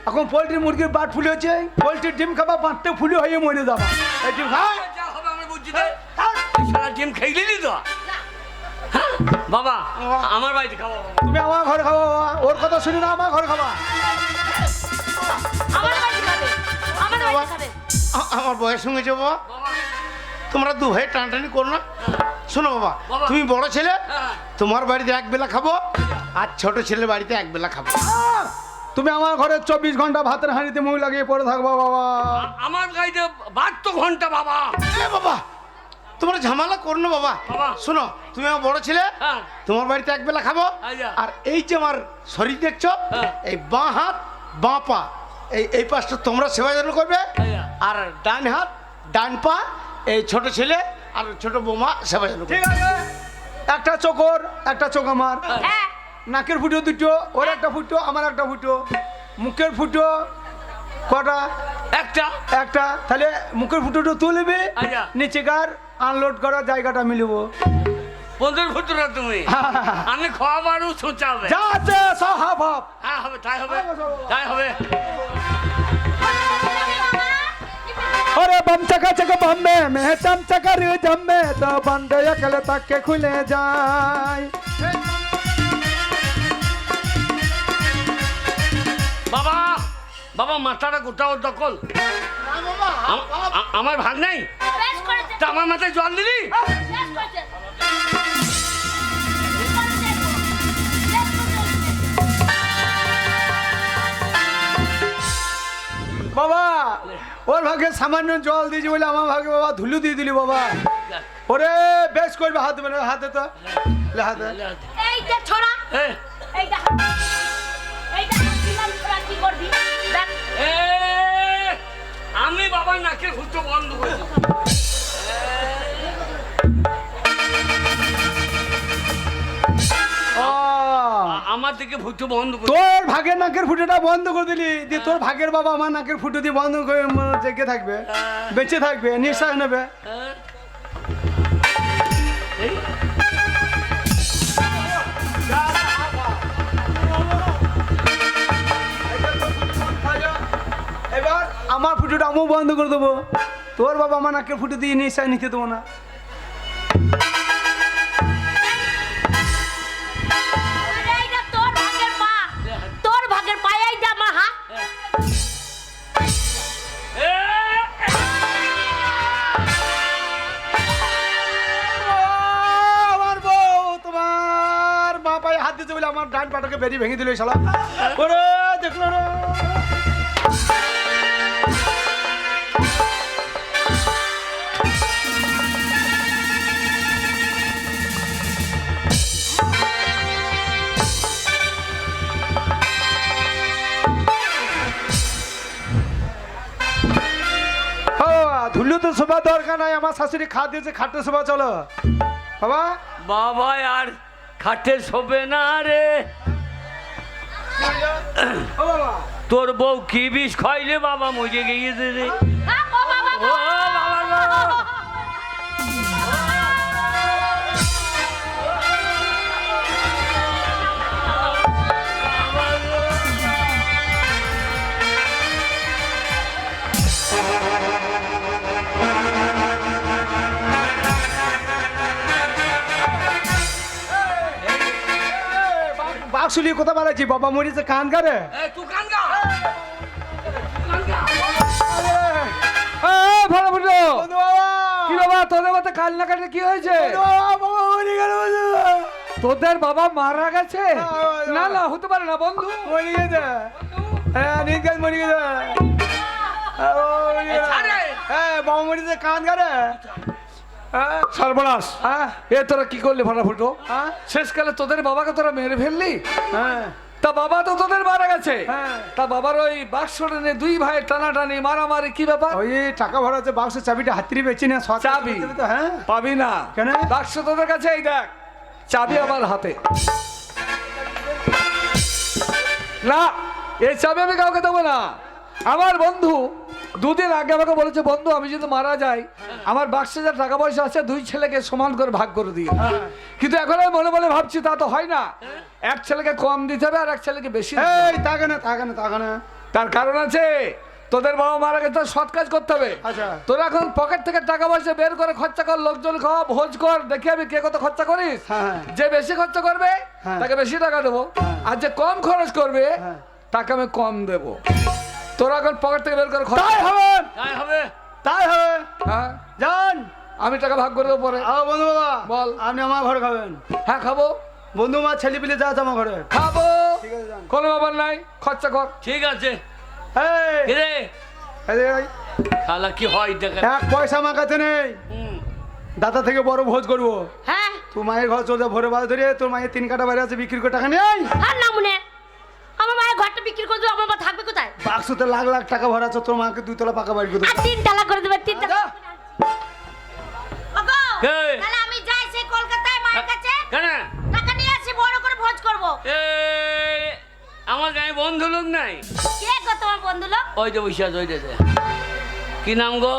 Speaker 5: এখন পোলট্রি মুরগির বাট ফুলে হচ্ছে, পোলট্রির ডিম খাবা, বাঁটতে ফুলে হয়ে মরে যাবা। এই ডিম খা।
Speaker 2: যা হবে আমরা বুঝছি তো। এই শালা ডিম খেয়ে তো। হ্যাঁ, বাবা আমার বাড়িতে খাবো।
Speaker 5: তুমি আমার ঘরে খাবা বাবা, ওর কথা শুনে না আমার ঘরে খাবা।
Speaker 4: আমার বাড়ি খাবে, আমার বাড়ি খাবে।
Speaker 1: আমার বয়স হয়ে যাবো,
Speaker 2: বাবা
Speaker 1: তোমরা দু ভাই টানাটানি করো না। শোনো বাবা,
Speaker 2: বাবা।
Speaker 1: তুমি বড় ছেলে,
Speaker 2: হ্যাঁ।
Speaker 1: তোমার বাড়িতে এক বেলা খাবো, আর ছোট ছেলের বাড়িতে এক বেলা খাবো।
Speaker 5: তুমি আমার ঘরে 24 ঘন্টা ভাতের হাঁড়িতে মুখ লাগিয়ে পড়ে থাকবো বাবা।
Speaker 2: আমার গাড়িতে 72 ঘন্টা বাবা।
Speaker 1: এ বাবা, তোমার ঝামেলা করো না বাবা।
Speaker 2: বাবা।
Speaker 1: শোনো, তুমি আমার বড় ছেলে,
Speaker 2: হ্যাঁ।
Speaker 1: তোমার বাড়িতে এক বেলা খাবো,
Speaker 2: আচ্ছা।
Speaker 1: আর এই যে আমার শরীর দেখছো,
Speaker 2: হ্যাঁ।
Speaker 1: এই বাঁ হাত বাঁ পা এই পাশটা তোমরা সেবা যত্ন করবে,
Speaker 2: আচ্ছা।
Speaker 1: আর ডান হাত ডান পা এই ছোট ছেলে আর ছোট বৌমা সেবা যত্ন করবে।
Speaker 5: ঠিক আছে, একটা চোখর একটা চোখ আমার,
Speaker 4: হ্যাঁ
Speaker 5: নাকের ফুটো দুটো, ওর একটা ফুটো আমার একটা ফুটো, মুখের ফুটো কটা?
Speaker 2: একটা।
Speaker 5: একটা। তাহলে মুখের ফুটোটা তুলবে,
Speaker 2: আচ্ছা।
Speaker 5: নিচেকার আনলোড করার জায়গাটা মিলব।
Speaker 2: 15 ফুটরা তুমি। আমি খাওয়াবারও সোচাবে।
Speaker 5: যা আছে সব হাফ হাফ।
Speaker 2: হ্যাঁ হবে, তাই হবে, তাই হবে।
Speaker 5: अरे बम चका चक बम्बे में चम चकर जम्बे तो बंदे अकल तक के खुले जाए।
Speaker 2: বাবা, বাবা মাথাটা গোটাও দখল। আমার ভাগ নাই,
Speaker 4: বেশ করেছে
Speaker 2: তা আমার মাথায় জল দিলি।
Speaker 4: বেশ করেছে
Speaker 5: बाबा ওর ভাগে সামান্য জল দিয়েছি বলে আমার ভাগে বাবা ধুলু দিয়ে দিলি বাবা। ওরে বেশ করবে হাত মানে হাতে তো লে হাতে।
Speaker 4: এইটা ছড়া
Speaker 2: হ্যাঁ।
Speaker 4: এইটা এইটা দিলাম ছড়া কি করবি দেখ
Speaker 2: এ, আমি বাবা নাকের ফুটো বন্ধ করেছি।
Speaker 5: ও,
Speaker 2: আমার থেকে ফুটো বন্ধ করে।
Speaker 5: তোর ভাগের নাকের ফুটোটা বন্ধ করে দিলি, দিয়ে তোর ভাগের বাবা আমার নাকের ফুটো দিয়ে বন্ধ করে জেগে থাকবে, বেঁচে থাকবে, নিঃশ্বাস নেবে।
Speaker 2: হ্যাঁ। এই,
Speaker 5: এবার আমার ফুটোটা আমিও বন্ধ করে দেবো, তোর বাবা আমার নাকের ফুটো দিয়ে নিঃশ্বাস নিতে দেবো না।
Speaker 4: আরে এইটা তোর ভাগের পা তোর ভাগের পা এইটা আমার হাত
Speaker 2: এ,
Speaker 5: আমার বউ তোমার মা পায়ে হাত দিতে বলে আমার ডান পাটাকে বেরিয়ে ভেঙে দিল শালা। ওরে দেখলো না। ধুলো তো শোভা দরকার নাই, আমার শাশুড়ি খাট দিয়েছে, খাটে শোভা চলো বাবা।
Speaker 2: বাবা আর খাটে শোবে না রে।
Speaker 5: ও বাবা
Speaker 2: তোর বউ কি বিষ খাইলে বাবা মজে গিয়েছে রে।
Speaker 4: ও বাবা
Speaker 2: ও বাবা গো।
Speaker 5: বাক্সুলি কথা বলেছি, বাবা মরিছে কান করে।
Speaker 2: এ, তুই কান গা। কান গা।
Speaker 7: ভালো বুঝলো
Speaker 5: বন্ধু বাবা,
Speaker 7: কি বাবা তোদের মতো কাল না কাটে কি হয়েছে?
Speaker 5: বন্ধু বাবা, বাবা মরে গেল বন্ধু।
Speaker 7: তোদের বাবা মারা গেছে?
Speaker 5: হ্যাঁ,
Speaker 7: না না হতে পারে না বন্ধু।
Speaker 5: মরে গেছে, হ্যাঁ নিজ গাছ মরে গেছে। হ্যাঁ, বাবা মরে গেছে।
Speaker 2: ছাড়ে।
Speaker 5: হ্যাঁ বাবা মরিছে কান করে। হ্যাঁ
Speaker 7: সর্বনাশ,
Speaker 5: হ্যাঁ
Speaker 7: এ তোরা কি করলি ভাড়া ফুটো?
Speaker 5: হ্যাঁ
Speaker 7: শেষকালে তোদের বাবাকে তোরা মেরে ফেললি।
Speaker 5: হ্যাঁ
Speaker 7: তা বাবা তো তোদের মারা গেছে,
Speaker 5: হ্যাঁ।
Speaker 7: তা বাবার ওই বাক্সটা নিয়ে দুই ভাই টানাটানি মারামারি কি ব্যাপার?
Speaker 5: ওই টাকা ভরা আছে বাক্সের চাবিটা হাতিয়ে বেঁচে না
Speaker 7: চাবি
Speaker 5: তো। হ্যাঁ
Speaker 7: পাবি না।
Speaker 5: কেন?
Speaker 7: বাক্স তোদের কাছে এই দেখ, চাবি আমার হাতে। না, এই চাবি আমি কাউকে দেবো না। আমার বন্ধু দুদিন আগে আমাকে বলেছে, বন্ধু আমি যদি মারা যাই আমার বাক্সে যা টাকা পয়সা আছে দুই ছেলেকে সমান করে ভাগ করে দিই। কিন্তু এখন আমি মনে মনে ভাবছি তা তো হয় না, এক ছেলেকে কম দিতে হবে আর এক ছেলেকে বেশি দিতে হবে।
Speaker 5: এই তাকে না তাকে না তাকে না।
Speaker 7: তার কারণ আছে, তোদের বাবা মারা গেছে, সৎ কাজ করতে হবে।
Speaker 5: আচ্ছা।
Speaker 7: তোরা এখন পকেট থেকে টাকা পয়সা বের করে খরচা কর, লোকজন খাওয়া, ভোজ কর, দেখি আমি কে কত খরচা করিস।
Speaker 5: হ্যাঁ।
Speaker 7: যে বেশি খরচা করবে
Speaker 5: হ্যাঁ।
Speaker 7: তাকে বেশি টাকা দেবো, আর যে কম খরচ করবে
Speaker 5: হ্যাঁ।
Speaker 7: তাকে আমি কম দেবো। তোরা এখন পকেট থেকে বের করে খরচা
Speaker 5: তাই হবে,
Speaker 2: তাই হবে।
Speaker 5: তাই হবে।
Speaker 7: হ্যাঁ।
Speaker 5: যান
Speaker 7: আমি টাকা ভাগ করে দেবো পরে।
Speaker 1: বন্ধু বাবা
Speaker 7: বল।
Speaker 1: আপনি আমার ঘরে খাবেন।
Speaker 7: হ্যাঁ খাবো,
Speaker 1: বন্ধু মা ছেলে পিলে যা আছে আমার ঘরে।
Speaker 7: খাবো,
Speaker 1: ঠিক আছে যান।
Speaker 7: কোনো ব্যাপার নাই, খরচা কর।
Speaker 2: ঠিক আছে
Speaker 1: এই,
Speaker 2: কিরে
Speaker 1: এদিকে আয়।
Speaker 2: খালা কি হয় দেখা
Speaker 1: এক পয়সা আমার কাছে নেই, দাদা থেকে বড় ভোজ করবো।
Speaker 4: হ্যাঁ
Speaker 1: তুই মায়ের ঘর চলে যা, ভোরে বাজার ধরে তোর মায়ের 3 কাটা বাইরে আছে, বিক্রি করে টাকা নেই।
Speaker 4: আর না মনে আমার মায়ের ঘরটা বিক্রি করে দেবো, আমার মা থাকবে কোথায়?
Speaker 1: বাক্সতে লাখ লাখ টাকা ভরা আছে, তোর মাকে 2 তলা পাকা বাড়ি করে দেবো।
Speaker 4: আর 3 তালা করে দেবে, 3 তালা। ওগো,
Speaker 2: কে?
Speaker 4: তাহলে আমি যাই সেই কলকাতায় মায়ের কাছে
Speaker 2: কেন
Speaker 4: টাকা নিয়ে আসি, বড় করে ভোজ করব।
Speaker 2: এ আমার গায়ে বন্ধু লোক নাই?
Speaker 4: কে গো তোমার বন্ধু লোক?
Speaker 2: ওই যে বসে আছে, ওই যে কি নাম গো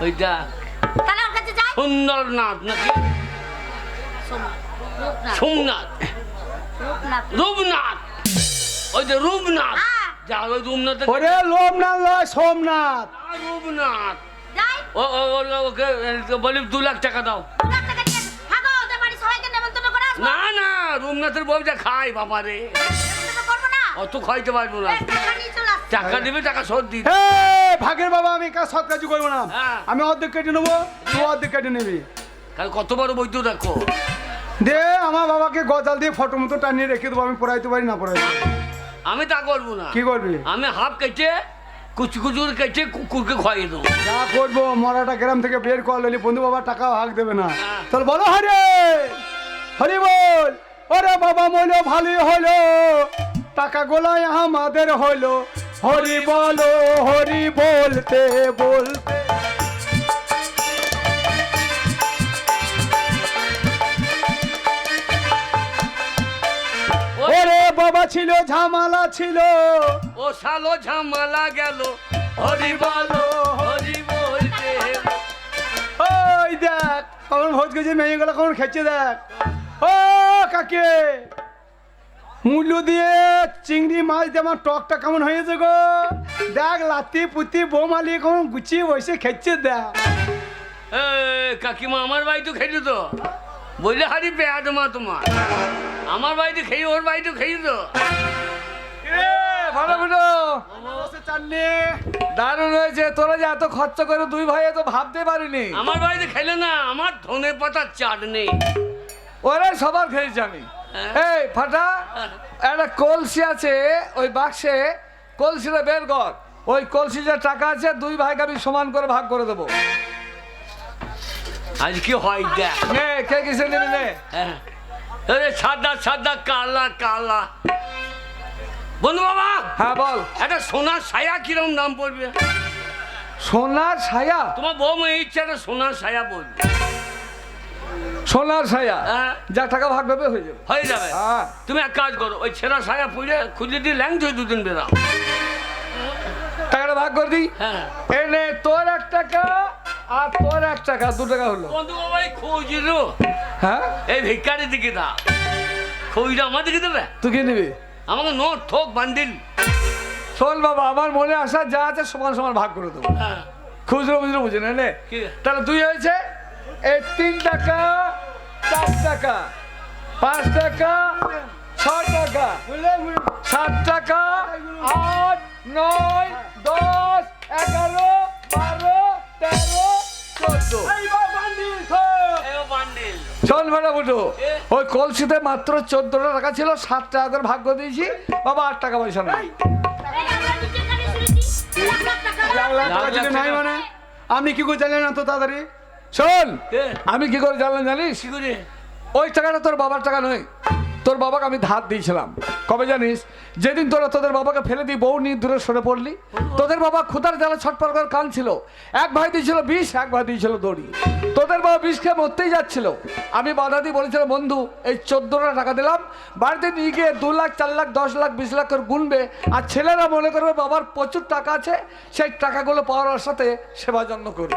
Speaker 2: ওইটা?
Speaker 4: তাহলে ওর কাছে যাই।
Speaker 2: সুন্দরনাথ নাকি
Speaker 4: রূপনাথ।
Speaker 2: সোমনাথ
Speaker 4: রূপনাথ।
Speaker 2: রূপনাথ, ওই যে রূপনাথ।
Speaker 4: হ্যাঁ।
Speaker 2: যা ওই রূপনাথ
Speaker 1: ওরে লোমনাথ নয়, সোমনাথ।
Speaker 2: রূপনাথ
Speaker 4: যাই।
Speaker 2: ওকে বলি 2 লাখ টাকা দাও।
Speaker 4: 2 লাখ টাকা নিয়ে আসি। হ্যাঁ গো, ওদের বাড়ি সবাইকে নেমন্তন্ন করে আসবো।
Speaker 2: না না, রূপনাথের বউ যা খায় বাবা রে,
Speaker 4: নেমন্তন্ন করবো না?
Speaker 2: অত খাইতে পারবো না।
Speaker 4: এই টাকা নিয়ে চলে আসছি।
Speaker 2: টাকা দিবে, টাকা শোধ দিবে।
Speaker 1: ভাগের বাবা, আমি কাজ সৎ কাজ করবো না।
Speaker 2: হ্যাঁ।
Speaker 1: আমি অর্ধেক কেটে নেবো, তুই অর্ধেক কেটে নিবি।
Speaker 2: কাল কত বড় বৈদ্য দেখো।
Speaker 1: দে, আমার বাবাকে গজাল দিয়ে ফটো মতো টানিয়ে রেখে দেবো, আমি পড়াইতে পারি না পড়াইতে।
Speaker 2: আমি তা করবো না।
Speaker 1: কি করবি?
Speaker 2: আমি হাফ কেটে কুচু কুচুর কেটে কুকুরকে খাইয়ে দেবো।
Speaker 1: যা করবো, মরাটা গ্রাম থেকে বের করলি, বন্ধু বাবা টাকা ভাগ দেবে না।
Speaker 2: হ্যাঁ।
Speaker 1: তাহলে বলো হরে হরি বল। ওরে বাবা মইলো ভালোই হলো, টাকা গোলায় আমাদের হইলো। হরি বলো, হরি বলতে বলতে। ওরে বাবা ছিল ঝামেলা ছিল,
Speaker 2: ও শালো ঝামেলা গেল, হরি বলো হরি বলতে।
Speaker 1: ওই দেখ কেমন ভোজ গেছে, মেয়েগুলো কেমন খেচ্ছে দেখ। ও কাকে মূল্য দিয়ে চিংড়ি মাছ দিয়ে আমার টকটা কেমন হয়েছে গো। দেখ লাতি পুতি বৌমালি কেমন গুছিয়ে বসে খেচ্ছে দেখ।
Speaker 2: এ কাকিমা আমার বাড়িতে খেলি তো, বললে হারি পেঁয়াজ মা তোমার। আমার বাড়িতে খেয়ে ওর বাড়িতে খেয়ে তো।
Speaker 7: ভালো ভালো,
Speaker 1: চাননি
Speaker 7: দারুণ হয়েছে। তোরা যে এত খরচা করে 2 ভাই এত ভাবতে পারিনি।
Speaker 2: আমার বাড়িতে খেলে না, আমার ধনে পাতার চাটনি।
Speaker 7: ওরে সবার খেয়েছি আমি। এই ফাটা, একটা কলসি আছে ওই বাক্সে, কলসিটা বের কর। ওই কলসি যে টাকা আছে 2 ভাইকে আমি সমান করে ভাগ করে দেবো।
Speaker 2: আজ কি হয় দেখ।
Speaker 7: নে, কে কিসে নিবি নে।
Speaker 2: হ্যাঁ। আরে সাদা সাদা কালা কালা। বন্ধু বাবা,
Speaker 7: হ্যাঁ বল।
Speaker 2: একটা সোনার ছায়া কিরম দাম পড়বে?
Speaker 7: সোনার ছায়া?
Speaker 2: তোমার বউ মেয়ে ইচ্ছে একটা সোনার ছায়া বলবে।
Speaker 7: সোনার ছায়া?
Speaker 2: হ্যাঁ।
Speaker 7: যা টাকা ভাগ হবে হয়ে যাবে।
Speaker 2: হয়ে যাবে।
Speaker 7: হ্যাঁ।
Speaker 2: তুমি এক কাজ করো, ওই ছেঁড়া ছায়া পুড়ে খুঁজে দিয়ে ল্যাংচ হয়ে 2 দিন বেরাও।
Speaker 7: টাকাটা ভাগ করে দিই।
Speaker 2: হ্যাঁ।
Speaker 7: এই নে তোর 1 টাকা আর তোর 1 টাকা, 2 টাকা হলো।
Speaker 2: বন্ধু বাবা এই খুঁজলো,
Speaker 7: হ্যাঁ,
Speaker 2: এই ভিক্ষারি দিকে দাও। খুঁজটা আমার দিকে দেবে,
Speaker 7: তুই কি নিবি?
Speaker 2: আমাকে নোট থোক বান্দিল।
Speaker 7: শোন বাবা, আমার মনে আসা যা আছে সমান সমান ভাগ করে দেবো।
Speaker 2: হ্যাঁ।
Speaker 7: খুচরো বুঝলো বুঝে নে।
Speaker 2: কি?
Speaker 7: তাহলে 2 হয়েছে। এই 3 টাকা, 4 টাকা, 5 টাকা, 6 টাকা, 7 টাকা, 8, 9, 10, 11, 12, 13, 14।
Speaker 2: এই বান্দিল।
Speaker 7: শোন ভাড়া বুঝো, ওই কলসিতে মাত্র 14টা টাকা ছিল, 7 টাকা করে ভাগ করে দিয়েছি। বাবা 8 টাকা পয়সা নাই।
Speaker 4: এই আমরা নিচের কানে শুনেছি 1 লাখ টাকা।
Speaker 1: লাখ লাখ টাকা
Speaker 2: লাখ
Speaker 1: যদি
Speaker 2: লাখ
Speaker 1: নাই
Speaker 2: টাকা।
Speaker 1: মানে আপনি কি করে জানলেন না তো তাড়াতাড়ি?
Speaker 7: শোন,
Speaker 2: কে?
Speaker 7: আমি কি করে জানলাম জানিস?
Speaker 2: কি করে?
Speaker 7: ওই টাকাটা তোর বাবার টাকা নয়, তোর বাবাকে আমি ধার দিয়েছিলাম। কবে জানিস? যেদিন তোদের বাবাকে ফেলে দিয়ে বউ নিয়ে দূরে সরে পড়লি, তোদের বাবা ক্ষুধার জ্বালা ছটফট করে কাঁদছিল। 1 ভাই দিয়েছিল 20, 1 ভাই দিয়েছিল দড়ি। তোদের বাবা 20 খেয়ে মরতেই যাচ্ছিল। আমি বাধা দিয়ে বলেছিলাম, বন্ধু এই 14টা টাকা দিলাম, বাড়িতে নিয়ে গিয়ে 2 লাখ, 4 লাখ, 10 লাখ, 20 লাখ করে গুনবে, আর ছেলেরা মনে করবে বাবার প্রচুর টাকা আছে, সেই টাকাগুলো পাওয়ার সাথে সেবা যত্ন করবে।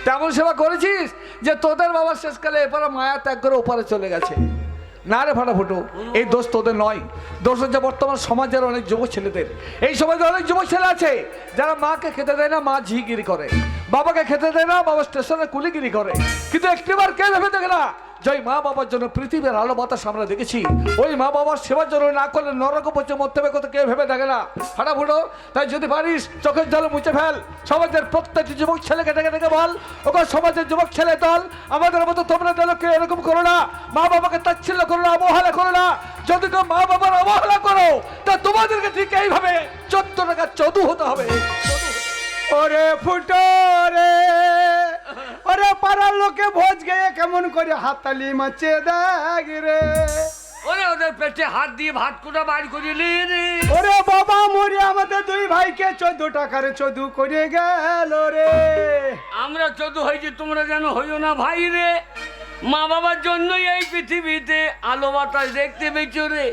Speaker 7: তেমন সেবা করেছিস যে তোদের বাবা শেষকালে এপারে মায়া ত্যাগ করে ওপারে চলে গেছে। না রে ফাটা ফুটো, এই দোষ তোদের নয়, দোষ হচ্ছে বর্তমান সমাজের অনেক যুবক ছেলেদের। এই সমাজে অনেক যুবক ছেলে আছে যারা মাকে খেতে দেয় না, মা ঝিগিরি করে, বাবাকে খেতে দেয় না, বাবা স্টেশনে কুলিগিরি করে। কিন্তু একটিবার কে ভেবে দেখে না যেই মা বাবার জন্য পৃথিবীর আলো বাতাস আমরা দেখেছি, ওই মা বাবার সেবার জন্য না করলে নরক পচে মরতে হবে, কথা কেউ ভেবে দেখে না। হাঁটাফুটো তাই যদি পারিস চোখের জল মুছে ফেল। সমাজের প্রত্যেকটি যুবক ছেলেকে ডেকে ডেকে বল, ওকে সমাজের যুবক ছেলে দল, আমাদের মতো তোমরা দলকে এরকম করো না, মা বাবাকে তাচ্ছিল্য করো না, অবহেলা করো না। যদি কেউ মা বাবার অবহেলা করো তা তোমাদেরকে ঠিক এইভাবে 14 টাকা চদু হতে হবে।
Speaker 5: ওরে ফুটো রে, ওরে পাড়ার লোকে ভোজ গিয়ে কেমন করে হাততালি মারছে দেখ রে।
Speaker 2: ওরে ওদের পেটে হাত দিয়ে ভাত কোটা বাড়ি করিলি রে।
Speaker 5: ওরে বাবা মরে আমাদের দুই ভাইকে 14 টাকার চদু করে গেল রে।
Speaker 2: আমরা চোদ্দ হয়েছি, তোমরা যেন হইও না ভাই রে। মা বাবার জন্যই এই পৃথিবীতে আলো বাতাস দেখতে পেয়েছো রে।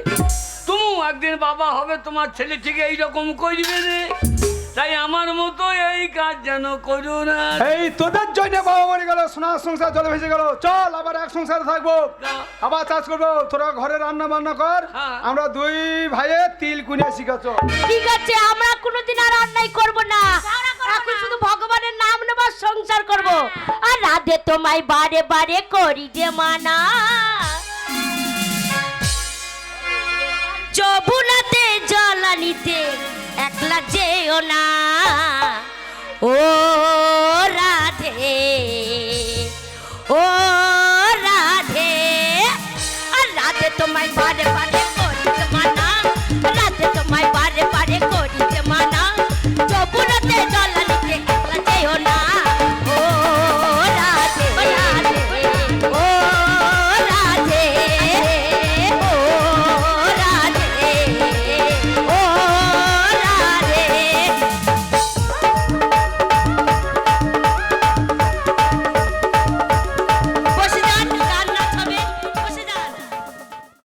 Speaker 2: তুমিও একদিন বাবা হবে, তোমার ছেলে ঠিক এইরকম করবে রে। তাই আমার মতো এই কাজ যেন করো না।
Speaker 5: এই তোদের জন্য বাবা মরে গেল, সোনার সংসার জলে ভেসে গেল। চল আবার এক সংসারে থাকবো, আবার চাষ করবো। তোরা ঘরে রান্না বান্না কর,
Speaker 2: হ্যাঁ।
Speaker 5: আমরা দুই ভাইয়ে তিল কুনিয়া শিখাচ্ছ।
Speaker 4: ঠিক আছে, আমরা কোনোদিন আর অন্যায় করব না। এখন শুধু ভগবানের নাম নেব, সংসার করব। আর রাধে তোমায় বারে বারে করি যে মানা, যমুনাতে জল আনিতে একলা যেও না। ও